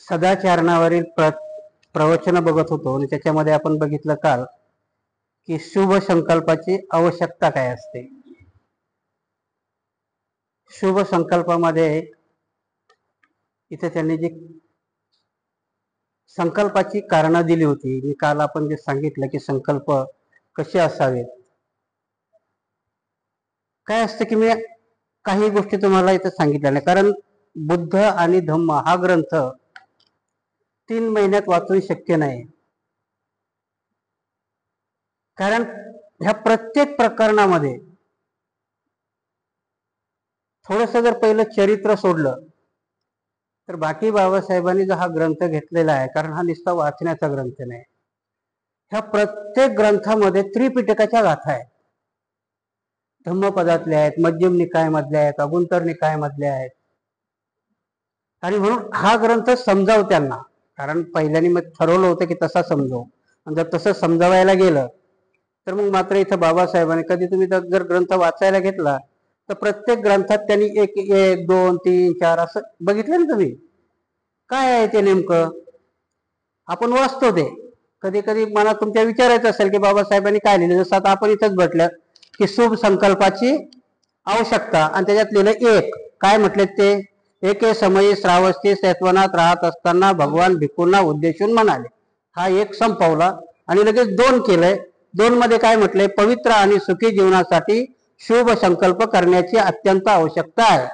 सदाचरणावरील प्रवचन बघत होतो आणि त्याच्यामध्ये आपण बघितलं काल की शुभ संकल्पाची आवश्यकता काय असते. शुभ संकल्पामध्ये इथे त्यांनी जी संकल्पाची कारणं दिली होती, मी काल आपण जे सांगितलं की संकल्प कसे असावेत. काय असतं की मी काही गोष्टी तुम्हाला इथे सांगितल्या नाही, कारण बुद्ध आणि धम्म हा ग्रंथ 3 महिन्यात वाचून शक्य नाही. कारण ह्या प्रत्येक प्रकरणामध्ये थोडस जर पहिलं चरित्र सोडलं तर बाकी बाबासाहेबांनी जो हा ग्रंथ घेतलेला आहे, कारण हा नुसता वाचण्याचा ग्रंथ नाही, ह्या प्रत्येक ग्रंथामध्ये त्रिपिटकाच्या गाथा आहेत. धम्मपदातल्या आहेत, मध्यम निकायमधल्या आहेत, अगुंतर निकायमधल्या आहेत. आणि म्हणून हा ग्रंथ समजाव त्यांना, कारण पहिल्याने मग ठरवलं होतं की तसा समजावू, आणि जर तसं समजावायला गेलं तर मग मात्र इथं बाबासाहेबांनी कधी तुम्ही जर ग्रंथ वाचायला घेतला तर प्रत्येक ग्रंथात त्यांनी 1 1 2 3 4 असं बघितलं ना तुम्ही काय आहे ते नेमकं. आपण वाचतो ते कधी कधी मला तुमच्या विचारायचं असेल की बाबासाहेबांनी काय लिहिलं. जसं आता आपण इथंच भेटलं की शुभ संकल्पाची आवश्यकता, आणि त्याच्यात लिहिलं 1. काय म्हटले ते, एके समयी श्रावस्ती सैत्वनात राहत असताना भगवान भिक्खूंना उद्देशून म्हणाले. हा 1 संपवला आणि लगेच 2 केलंय. 2 मध्ये काय म्हटलंय, पवित्र आणि सुखी जीवनासाठी शुभ संकल्प करण्याची अत्यंत आवश्यकता आहे.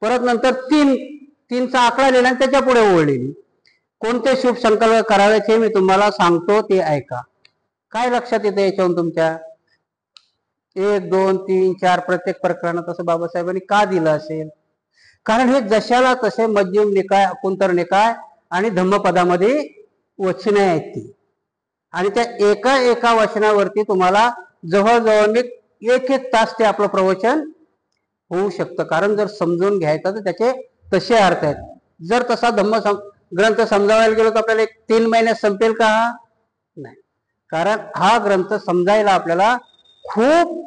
परत नंतर 3चा आकडा लिहिला आणि त्याच्या पुढे ओळ लिहिली. कोणते शुभ संकल्प करावेत हे मी तुम्हाला सांगतो, ते ऐका. काय लक्षात येतं याच्यावरून तुमच्या, 1 2 3 4 प्रत्येक प्रकरणात असं बाबासाहेबांनी का दिलं असेल. कारण हे जशाला तसे मध्यम निकाय, अकुंतर निकाय आणि धम्मपदामध्ये वचने आहेत ती, आणि त्या एका एका वचनावरती तुम्हाला जवळजवळ 1-1 तास ते आपलं प्रवचन होऊ शकतं. कारण जर समजून घ्यायचं तर त्याचे तसे अर्थ आहेत. जर तसा धम्म ग्रंथ समजावायला गेलो तर आपल्याला 3 महिन्यात संपेल का? नाही. कारण हा ग्रंथ समजायला आपल्याला खूप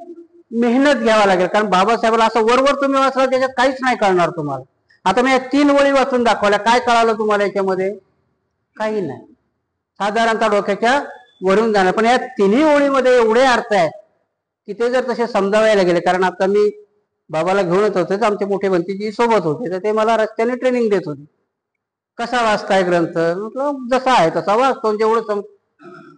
मेहनत घ्यावा लागेल. कारण बाबासाहेबांना असं वरवर तुम्ही वाचला त्याच्यात काहीच नाही कळणार तुम्हाला. आता मी 3 ओळी वाचून दाखवल्या, काय कळालं तुम्हाला याच्यामध्ये? काही नाही, साधारणतः डोक्याच्या वरून जाणार. पण या 3 ओळीमध्ये एवढे अर्थ आहेत की ते जर तसे समजावायला गेले, कारण आता मी बाबाला घेऊनच होते तर आमचे मोठे भंतीजी सोबत होते, तर ते मला रस्त्याने ट्रेनिंग देत होते. कसा वाचताय ग्रंथ? म्हटलं जसा आहे तसा वाचतो, जेवढं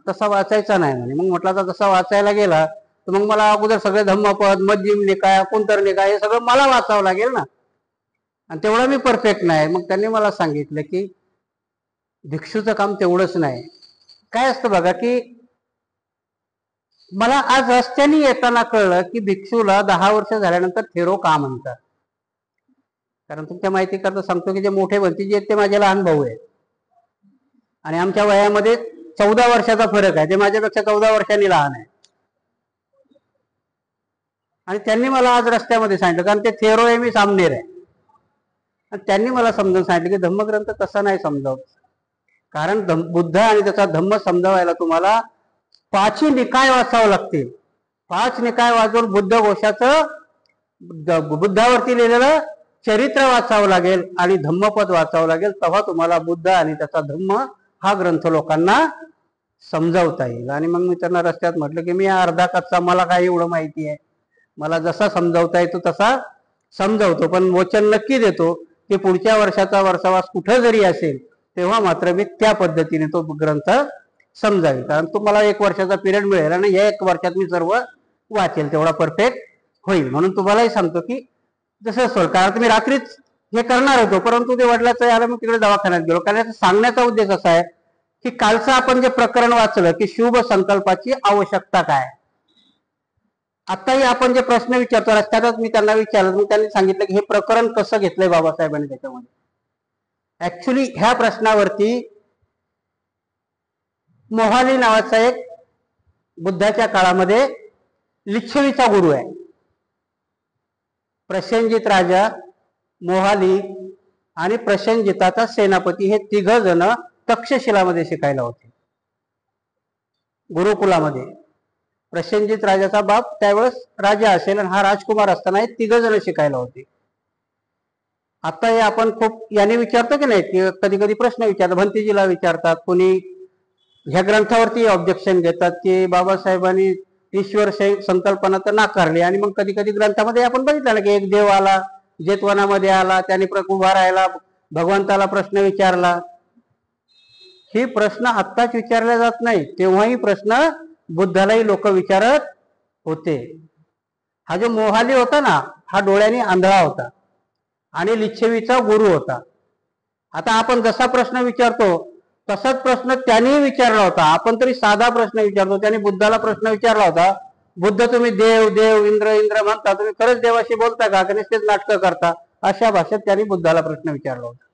तसा वाचायचा नाही म्हणे. मग म्हटलं आता जसा वाचायला गेला तर मग मला अगोदर सगळे धम्मपद, मध्यम निकाय, अकुंतर निकाय हे सगळं मला वाचावं लागेल ना, आणि तेवढं मी परफेक्ट नाही. मग त्यांनी मला सांगितलं की भिक्षूचं काम तेवढंच नाही. काय असतं बघा की मला आज रस्त्याने येताना कळलं की भिक्षूला 10 वर्ष झाल्यानंतर थेरो का म्हणतात. कारण तुमच्या माहिती करता सांगतो की जे मोठे भंतीजी आहेत ते माझे लहान भाऊ आहेत, आणि आमच्या वयामध्ये 14 वर्षाचा फरक आहे. ते माझ्यापेक्षा 14 वर्षांनी लहान आहे. आणि त्यांनी मला आज रस्त्यामध्ये सांगितलं, कारण ते थेरो आहे, मी सामनेर आहे, आणि त्यांनी मला समजून सांगितलं की धम्मग्रंथ तसा नाही समजावत. कारण बुद्ध आणि त्याचा धम्म समजावायला तुम्हाला 5 निकाय वाचावं लागतील. 5 निकाय वाचून बुद्ध घोषाचं, बुद्धावरती लिहिलेलं चरित्र वाचावं लागेल आणि धम्मपद वाचावं लागेल. तेव्हा तुम्हाला बुद्ध आणि त्याचा धम्म हा ग्रंथ लोकांना समजावता येईल. आणि मग मी त्यांना रस्त्यात म्हटलं की मी अर्धा कच्चा, मला काय एवढं माहिती आहे, मला जसा समजावता येतो तसा समजावतो, पण वचन नक्की देतो की पुढच्या वर्षाचा वर्षावास कुठं जरी असेल तेव्हा मात्र मी त्या पद्धतीने तो ग्रंथ समजावेल. कारण तुम्हाला 1 वर्षाचा पिरियड मिळेल आणि या 1 वर्षात मी सर्व वाचेल, तेवढा परफेक्ट होईल. म्हणून तुम्हालाही सांगतो की जसं सोड, कारण तुम्ही रात्रीच हे करणार होतो, परंतु ते वडिलाचं आलं, मग तिकडे दवाखान्यात गेलो. कारण सांगण्याचा उद्देश असा आहे की कालचं आपण जे प्रकरण वाचलं की शुभ संकल्पाची आवश्यकता काय. आताही आपण जे प्रश्न विचारतो, रस्त्यातच मी त्यांना विचारलं, मग त्यांनी सांगितलं की हे प्रकरण कसं घेतलंय बाबासाहेबांनी त्याच्यामध्ये. ऍक्च्युली ह्या प्रश्नावरती मोहाली नावाचा एक बुद्धाच्या काळामध्ये लिच्छवीचा गुरु आहे. प्रसेनजित राजा, मोहाली आणि प्रसेनजिताचा सेनापती हे 3 जण तक्षशिलामध्ये शिकायला होते, गुरुकुलामध्ये. प्रसेनजित राजाचा बाप त्यावेळेस राजा असेल आणि हा राजकुमार असताना हे 3 जण शिकायला होते. आता हे आपण खूप याने विचारतो की नाही, की कधी कधी प्रश्न विचारतात, भंतेजीला विचारतात, कोणी ह्या ग्रंथावरती ऑब्जेक्शन घेतात की बाबासाहेबांनी ईश्वर संकल्पना तर नाकारली, आणि मग कधी कधी ग्रंथामध्ये आपण बघितलं ना की एक देव आला, जेतवनामध्ये आला, त्याने उभा राहिला, भगवंताला प्रश्न विचारला. हे प्रश्न आत्ताच विचारले जात नाही, तेव्हाही प्रश्न बुद्धालाही लोक विचारत होते. हा जो मोहाली होता ना, हा डोळ्याने आंधळा होता आणि लिच्छवीचा गुरु होता. आता आपण जसा प्रश्न विचारतो तसाच प्रश्न त्यांनी विचारला होता. आपण तरी साधा प्रश्न विचारतो, त्यांनी बुद्धाला प्रश्न विचारला होता, बुद्ध तुम्ही देव देव इंद्र इंद्र म्हणता, तुम्ही खरंच देवाशी बोलता का, की नुसतेच नाटकं करता? अशा भाषेत त्यांनी बुद्धाला प्रश्न विचारला होता.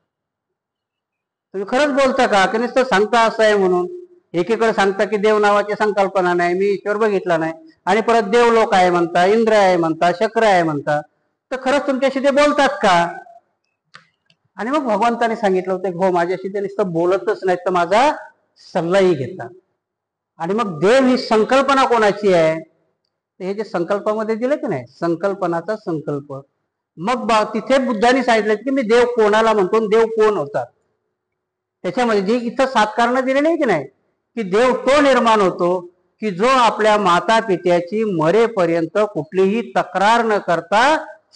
तुम्ही खरंच बोलता का, की नुसतं सांगता असं आहे म्हणून? एकीकडे सांगता की देव नावाची संकल्पना नाही, मी ईश्वर बघितला नाही, आणि परत देव लोक आहे म्हणता, इंद्र आहे म्हणता, शक्र आहे म्हणता, तर खरंच तुमच्याशी ते बोलतात का? आणि मग भगवंताने सांगितलं होतं, हो माझ्याशी ते नुसतं बोलतच नाही तर माझा सल्लाही घेतात. आणि मग देव ही संकल्पना कोणाची आहे? हे जे संकल्पामध्ये दिलं की नाही, संकल्पनाचा संकल्प. मग तिथे बुद्धांनी सांगितलं की मी देव कोणाला म्हणतो, देव कोण होतात. त्याच्यामध्ये जे इथं 7 कारणं दिले नाही की नाही, की देव तो निर्माण होतो की जो आपल्या माता पित्याची मरेपर्यंत कुठलीही तक्रार न करता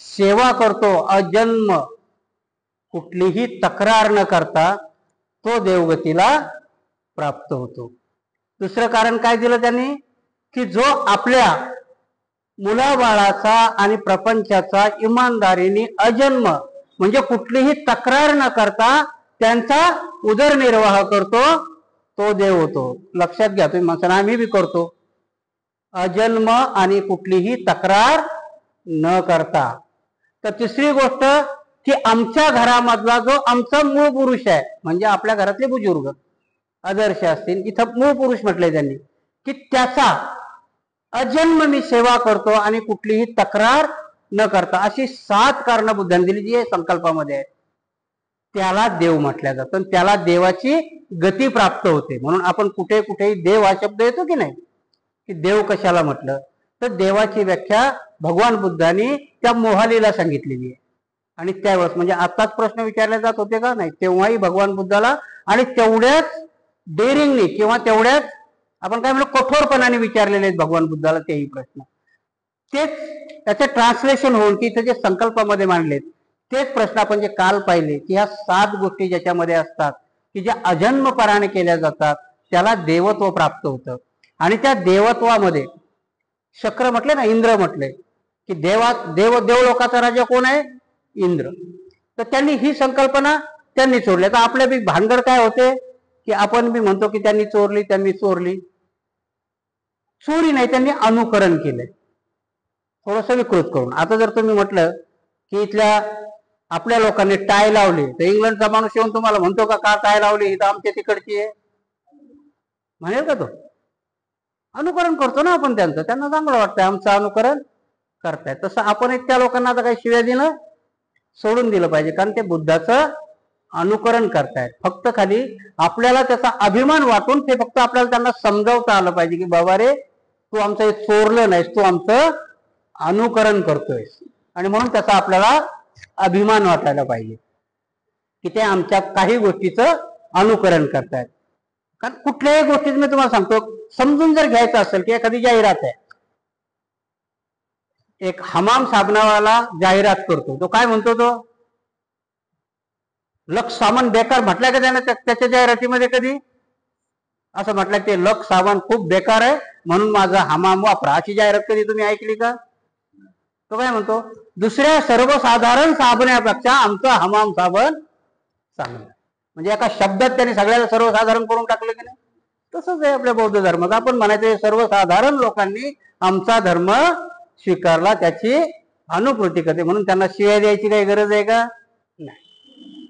सेवा करतो, अजन्म, कुठलीही तक्रार न करता तो देवगतीला प्राप्त होतो. दुसरं कारण काय दिलं त्यांनी, की जो आपल्या मुलाबाळाचा आणि प्रपंचाचा इमानदारीने अजन्म म्हणजे कुठलीही तक्रार न करता त्यांचा उदरनिर्वाह करतो, तो देव होतो. लक्षात घ्या तुम्ही, म्हणता आम्ही बी करतो, अजन्म आणि कुठलीही तक्रार न करता. तर तिसरी गोष्ट की आमच्या घरामधला जो आमचा मूळ पुरुष आहे, म्हणजे आपल्या घरातले बुजुर्ग आदर्श असतील, इथं मूळ पुरुष म्हटलंय त्यांनी, की त्याचा अजन्म मी सेवा करतो आणि कुठलीही तक्रार न करता. अशी 7 कारणं बुद्धांनी दिली जी संकल्पामध्ये आहे. त्याला देव म्हटलं जातं, त्याला देवाची गती प्राप्त होते. म्हणून आपण कुठे कुठेही देव हा शब्द येतो की नाही, की देव कशाला म्हटलं, तर देवाची व्याख्या भगवान बुद्धांनी त्या मोहालीला सांगितलेली आहे. आणि त्यावेळेस म्हणजे आताच प्रश्न विचारले जात होते का नाही, तेव्हाही भगवान बुद्धाला, आणि तेवढ्याच डेअरिंगने किंवा तेवढ्याच आपण काय म्हणतो कठोरपणाने विचारलेले आहेत भगवान बुद्धाला तेही प्रश्न. तेच त्याचे ट्रान्सलेशन होऊन की इथे जे संकल्पामध्ये मांडलेत तेच प्रश्न आपण जे काल पाहिले, की ह्या 7 गोष्टी ज्याच्यामध्ये असतात की ज्या अजन्मपणाने केल्या जातात त्याला देवत्व प्राप्त होतं. आणि त्या देवत्वामध्ये शक्र म्हटले ना, इंद्र म्हटले की देवलोकाचा राजा कोण आहे? इंद्र. तर त्यांनी ही संकल्पना त्यांनी चोरली. तर आपल्या बी भानगड काय होते की आपण बी म्हणतो की त्यांनी चोरली, त्यांनी चोरली. चोरी नाही, त्यांनी अनुकरण केलंय थोडस विकृत करून. आता जर तुम्ही म्हटलं की इथल्या आपल्या लोकांनी टाय लावली, तर इंग्लंडचा माणूस येऊन तुम्हाला म्हणतो का टाय लावली, ही तर आमच्या तिकडची आहे म्हणेल का तो? अनुकरण करतो ना आपण त्यांचं, त्यांना चांगलं वाटतंय आमचं अनुकरण करताय. तसं आपण त्या लोकांना आता काही शिव्या देणं सोडून दिलं पाहिजे, कारण ते बुद्धाचं अनुकरण करतायत. फक्त खाली आपल्याला त्याचा अभिमान वाटून ते फक्त आपल्याला त्यांना समजावता आलं पाहिजे की बाबा रे, तू आमचं हे चोरलं नाहीस, तू आमचं अनुकरण करतोय. आणि म्हणून त्याचा आपल्याला अभिमान वाटायला पाहिजे की ते आमच्या काही गोष्टीचं अनुकरण करतायत. कारण कुठल्याही गोष्टीत मी तुम्हाला सांगतो, समजून जर घ्यायचं असेल की एखादी जाहिरात आहे, एक हमाम साबणावाला जाहिरात करतो, तो काय म्हणतो, तो लक्स साबण बेकार म्हटलंय का त्याने त्याच्या जाहिरातीमध्ये? कधी असं म्हटलं ते लक्स साबण खूप बेकार आहे म्हणून माझा हमाम वापरा, अशी जाहिरात कधी तुम्ही ऐकली का? तो काय म्हणतो, दुसऱ्या सर्वसाधारण साबणापेक्षा आमचं हमाम साबण चांगलं. म्हणजे एका शब्दात त्याने सगळ्याला सर्वसाधारण करून टाकलं की नाही? तसंच आहे आपल्या बौद्ध धर्मात. आपण म्हणायचं सर्वसाधारण लोकांनी आमचा धर्म स्वीकारला, त्याची अनुकृती करते, म्हणून त्यांना शिव्या द्यायची काही गरज आहे का? नाही.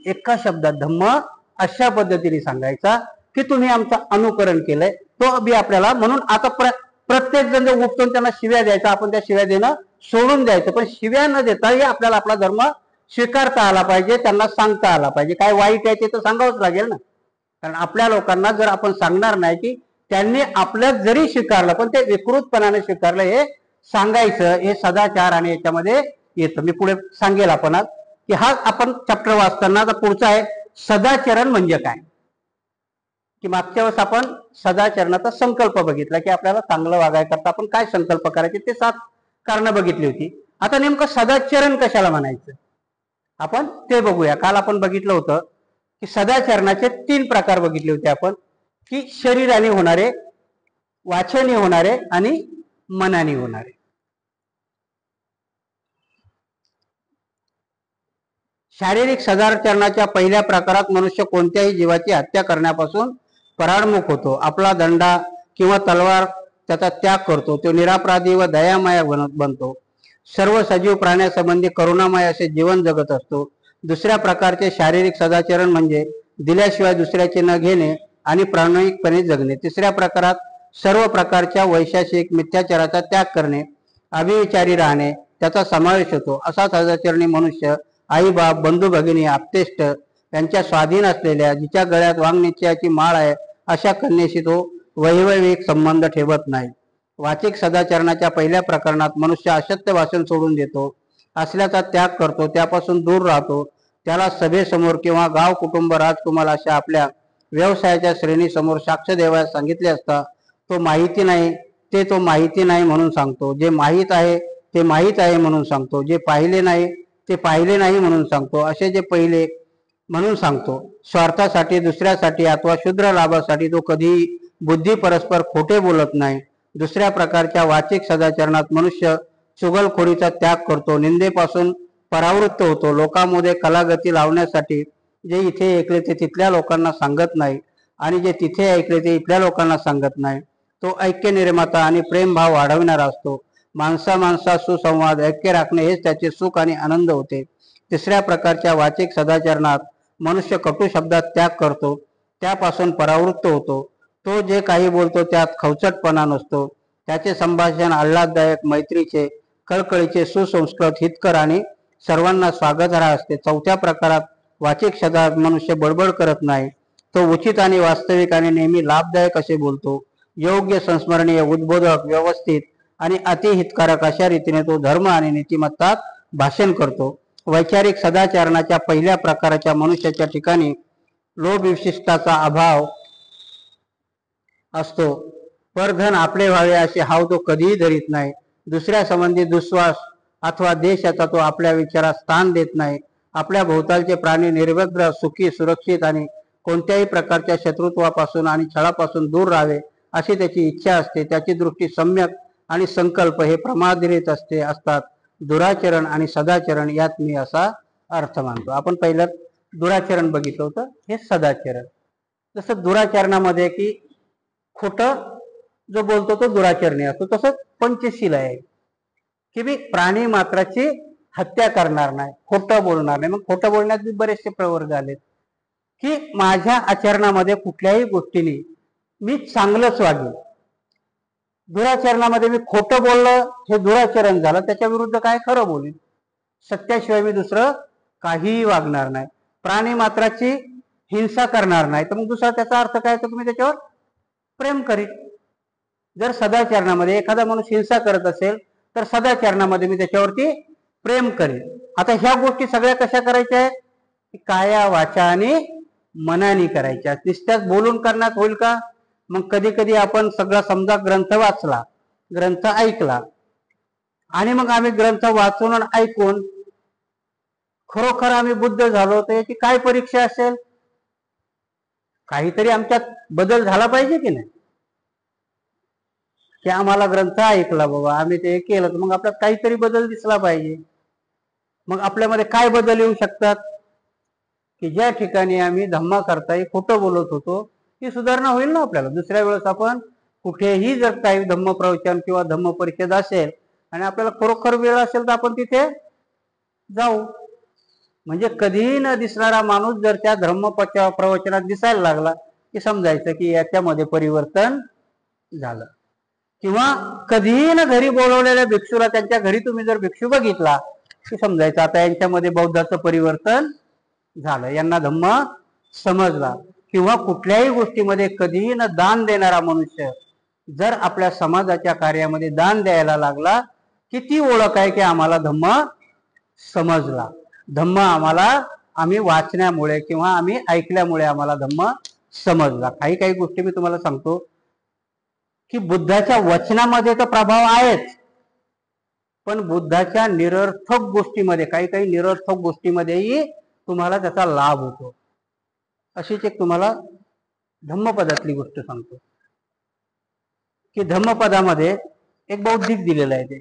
एका शब्दात धम्म अशा पद्धतीने सांगायचा की तुम्ही आमचं अनुकरण केलंय, तो बी आपल्याला. म्हणून आता प्रत्येक जण जर उठून त्यांना शिव्या द्यायचा, आपण त्या शिव्या देणं सोडून द्यायचं. पण शिव्या न देता आपल्याला आपला धर्म स्वीकारता आला पाहिजे, त्यांना सांगता आला पाहिजे. काय वाईट आहे ते तर सांगावंच लागेल ना, कारण आपल्या लोकांना जर आपण सांगणार नाही की त्यांनी आपल्यात जरी स्वीकारलं पण ते विकृतपणाने स्वीकारलं हे सांगायचं, हे सदाचार आणि याच्यामध्ये येतं. मी पुढे सांगेल आपण आज. की हा आपण चॅप्टर वाचताना आता पुढचा आहे सदाचरण म्हणजे काय, की मागच्या वेळेस आपण सदाचरणाचा संकल्प बघितला की आपल्याला चांगलं वागायकरता आपण काय संकल्प करायचे ते 7 कारणं बघितली होती. आता नेमकं सदाचरण कशाला म्हणायचं आपण ते बघूया. काल आपण बघितलं होतं की सदाचरणाचे 3 प्रकार बघितले होते आपण, की शरीराने होणारे, वाचने होणारे आणि मनाने होणारे. शारीरिक सदाचरणाच्या पहिल्या प्रकारात मनुष्य कोणत्याही जीवाची हत्या करण्यापासून पराडमुख होतो. आपला दंडा किंवा तलवार त्याचा त्याग करतो. तो निरापराधी व दयामय बनतो. सर्व सजीव प्राण्यासंबंधी करुणामय असे जीवन जगत असतो. दुसऱ्या प्रकारचे शारीरिक सदाचरण म्हणजे दिल्याशिवाय दुसऱ्याचे न घेणे आणि प्रामाणिकपणे जगणे. तिसऱ्या प्रकारात सर्व प्रकारच्या वैशासिक मिथ्याचाराचा त्याग करणे, अभिविचारी राहणे त्याचा समावेश होतो. असा सदाचरणी मनुष्य आई बाप, बंधू भगिनी, आप्तेष्ट यांच्या स्वाधीन असलेल्या, जिच्या गळ्यात वांगनिश्चयाची माळ आहे अशा कन्येशी तो वैवाहिक संबंध ठेवत नाही. वाचिक सदाचरणाच्या पहिल्या प्रकरणात मनुष्य असत्य भाषण सोडून देतो, असल्याचा त्याग करतो, त्यापासून दूर राहतो. त्याला सभेसमोर किंवा गाव, कुटुंब, राजकुमार अशा आपल्या व्यवसायाच्या श्रेणीसमोर साक्ष देवास सांगितले असता तो माहिती नाही ते तो माहिती नाही म्हणून सांगतो. जे माहीत आहे ते माहीत आहे म्हणून सांगतो. जे पाहिले नाही ते पाहिले नाही म्हणून सांगतो. असे जे पहिले म्हणून सांगतो. स्वार्थासाठी, दुसऱ्यासाठी अथवा क्षुद्र लाभासाठी तो कधीही बुद्धी परस्पर खोटे बोलत नाही. दुसऱ्या प्रकारच्या वाचिक सदाचरणात मनुष्य चुगलखोरीचा त्याग करतो, निंदेपासून परावृत्त होतो. लोकांमध्ये कलागती लावण्यासाठी जे इथे ऐकले ते तिथल्या लोकांना सांगत नाही आणि जे तिथे ऐकले ते इथल्या लोकांना सांगत नाही. तो ऐक्य निर्माता आणि प्रेमभाव वाढविणारा असतो. माणसा सुसंवाद, ऐक्य राखणे हेच त्याचे सुख आणि आनंद होते. तिसऱ्या प्रकारच्या वाचिक सदाचरणात मनुष्य कटू शब्दात त्याग करतो, त्यापासून परावृत्त होतो. तो जे काही बोलतो त्यात खवचटपणा नसतो. त्याचे संभाषण आल्हाददायक, मैत्रीचे, कळकळीचे, सुसंस्कृत, हितकर आणि सर्वांना स्वागतार्ह असते. चौथ्या प्रकारात वाचिक शब्दात मनुष्य बडबड करत नाही. तो उचित आणि वास्तविक आणि नेहमी लाभदायक असे बोलतो. योग्य, संस्मरणीय, उद्बोधक, व्यवस्थित आणि अतिहितकारक अशा रीतीने तो धर्म आणि नीतिमत्तात भाषण करतो. वैचारिक सदाचरणाच्या पहिल्या प्रकाराच्या मनुष्याच्या ठिकाणी लोभ, विशिष्टाचा अभाव असतो. परधन आपले व्हावे असे हाव तो कधीही धरीत नाही. दुसऱ्या संबंधी दुस्वास अथवा देश याचा तो आपल्या विचारात स्थान देत नाही. आपल्या भोवतालचे प्राणी निर्व्यग्र, सुखी, सुरक्षित आणि कोणत्याही प्रकारच्या शत्रुत्वापासून आणि छळापासून दूर राहावे अशी त्याची इच्छा असते. त्याची दृष्टी सम्यक आणि संकल्प हे प्रमादित असतात. दुराचरण आणि सदाचरण यात मी असा अर्थ मानतो. आपण पहिलं दुराचरण बघितलं होतं, हे सदाचरण. जसं दुराचरणामध्ये की खोटं जो बोलतो तो दुराचरणी असतो, तसंच पंचशील आहे की मी प्राणी मात्राची हत्या करणार नाही, खोटं बोलणार नाही. मग खोटं बोलण्यात बरेचसे प्रवर्ग आलेत की माझ्या आचरणामध्ये कुठल्याही गोष्टीने मी चांगलंच वागेन. दुराचरणामध्ये मी खोटं बोललं हे दुराचरण झालं, त्याच्या विरुद्ध काय खरं बोलेन. सत्याशिवाय मी दुसरं काहीही वागणार नाही. प्राणी मात्राची हिंसा करणार नाही, तर मग दुसरा त्याचा अर्थ काय, तर तुम्ही त्याच्यावर प्रेम करीन. जर सदाचरणामध्ये एखादा माणूस हिंसा करत असेल तर सदाचरणामध्ये मी त्याच्यावरती प्रेम करीन. आता ह्या गोष्टी सगळ्या कशा करायच्या आहेत, काया, वाचा आणि मनाने करायच्या. नुसत्याच बोलून करण्यात होईल का. मग कधी कधी आपण सगळा समजा ग्रंथ वाचला, ग्रंथ ऐकला आणि मग आम्ही ग्रंथ वाचून आणि ऐकून खरोखर आम्ही बुद्ध झालो तर याची काय परीक्षा असेल. काहीतरी आमच्यात बदल झाला पाहिजे की नाही, की आम्हाला ग्रंथ ऐकला बाबा, आम्ही ते केलं, तर मग आपल्यात काहीतरी बदल दिसला पाहिजे. मग आपल्यामध्ये काय बदल येऊ शकतात, की ज्या ठिकाणी आम्ही धम्मा करताय खोटं बोलत होतो ती सुधारणा होईल ना आपल्याला. दुसऱ्या वेळेस आपण कुठेही जर काही धम्म प्रवचन किंवा धम्म परिषद असेल आणि आपल्याला खरोखर वेळ असेल तर आपण तिथे जाऊ. म्हणजे कधीही न दिसणारा माणूस जर त्या धर्म प्रवचनात दिसायला लागला की समजायचं की याच्यामध्ये परिवर्तन झालं. किंवा कधीही न घरी बोलवलेल्या भिक्षूला त्यांच्या घरी तुम्ही जर भिक्षू बघितला की समजायचं आता यांच्यामध्ये बौद्धाचं परिवर्तन झालं, यांना धम्म समजला. किंवा कुठल्याही गोष्टीमध्ये कधीही न दान देणारा मनुष्य जर आपल्या समाजाच्या कार्यामध्ये दान द्यायला लागला की ती ओळख आहे की आम्हाला धम्म समजला. धम्म आम्ही वाचण्यामुळे किंवा आम्ही ऐकल्यामुळे आम्हाला धम्म समजला. काही काही गोष्टी मी तुम्हाला सांगतो की बुद्धाच्या वचनामध्ये तर प्रभाव आहेच, पण बुद्धाच्या निरर्थक गोष्टीमध्ये काही काही निरर्थक गोष्टीमध्येही तुम्हाला त्याचा लाभ होतो. अशीच एक तुम्हाला धम्मपदातली गोष्ट सांगतो की धम्मपदामध्ये एक बौद्धिक दिलेलं आहे ते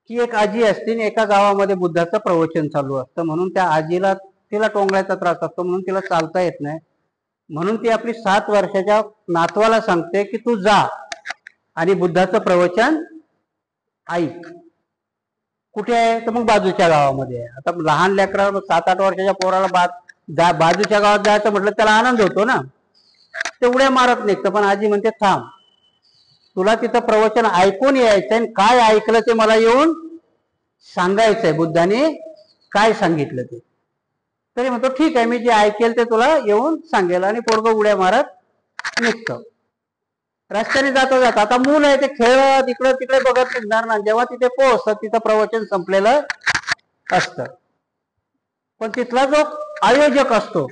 की एक आजी असते आणि एका गावामध्ये बुद्धाचं प्रवचन चालू असतं. म्हणून त्या आजीला तिला टोंगळ्याचा त्रास असतो, म्हणून तिला चालता येत नाही. म्हणून ती आपली 7 वर्षाच्या नातवाला सांगते की तू जा आणि बुद्धाचं प्रवचन ऐक. कुठे आहे तर मग बाजूच्या गावामध्ये आहे. आता लहान लेकरा 7-8 वर्षाच्या पोराला बाजूच्या गावात जायचं म्हटलं त्याला आनंद होतो ना, ते उड्या मारत निघतं. पण आजी म्हणते थांब, तुला तिथं प्रवचन ऐकून यायचंय आणि काय ऐकलं ते मला येऊन सांगायचंय, बुद्धाने काय सांगितलं ते. तरी म्हणतो ठीक आहे, मी जे ऐकेल ते तुला येऊन सांगेल. आणि पोरगं उड्या मारत निघतं. रस्त्याने जाता जाता आता मूल आहे ते खेळत इकडं तिकडे बघत निघणार ना. जेव्हा तिथे पोहोचतात तिथं प्रवचन संपलेलं असतं. पण तिथला जो आयोजक असतो,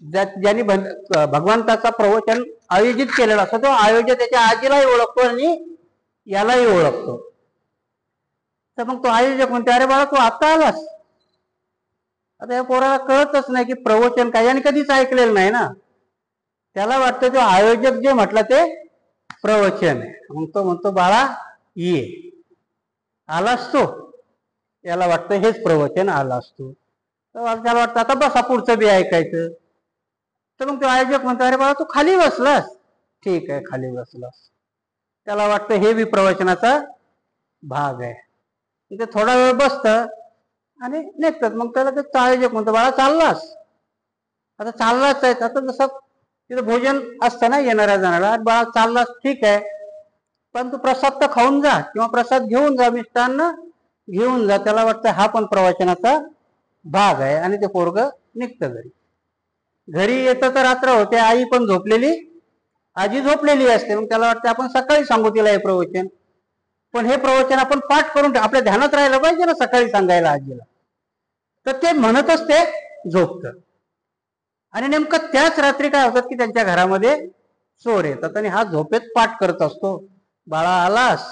ज्यांनी भगवंताचा प्रवचन आयोजित केलेला असतो, तो आयोजक त्याच्या आजीलाही ओळखतो आणि यालाही ओळखतो. तर मग तो आयोजक म्हणतो अरे बाळा तू आता आलास. आता या पोराला कळतच नाही की प्रवचन काय, आणि कधीच ऐकलेलं नाही ना. त्याला वाटतं तो आयोजक जे म्हटलं ते प्रवचन आहे. मग तो म्हणतो बाळा ये, आलास तो, याला वाटतं हेच प्रवचन आलास तू. तर त्याला वाटतं आता बसा पुढचं बी ऐकायचं. तर मग तो आयोजक म्हणतो अरे बाळा तू खाली बसलास. ठीक आहे खाली बसलास. त्याला वाटतं हे बी प्रवचनाचा भाग आहे. ते थोडा वेळ बसतं आणि निघतात. मग त्याला ते आयोजक म्हणतो बाळा चाललास. आता चाललाच आहे. आता जसं तिथं भोजन असतं ना येणाऱ्या जाणारा, बाळा चाललास ठीक आहे, पण तू प्रसाद तर खाऊन जा किंवा प्रसाद घेऊन जा, मिष्टान्न घेऊन जा. त्याला वाटतं हा पण प्रवचनाचा भाग आहे आणि ते पोरगं निघतं घरी. घरी येतं तर रात्र होते, आई पण झोपलेली, आजी झोपलेली असते. मग त्याला वाटतं आपण सकाळी सांगू तिला हे प्रवचन. पण हे प्रवचन आपण पाठ करून आपल्या ध्यानात राहायला पाहिजे ना सकाळी सांगायला आजीला. तर ते म्हणतच ते झोपतं. आणि नेमकं त्याच रात्री काय होतात की त्यांच्या घरामध्ये चोर येतात आणि हा झोपेत पाठ करत असतो बाळा आलास.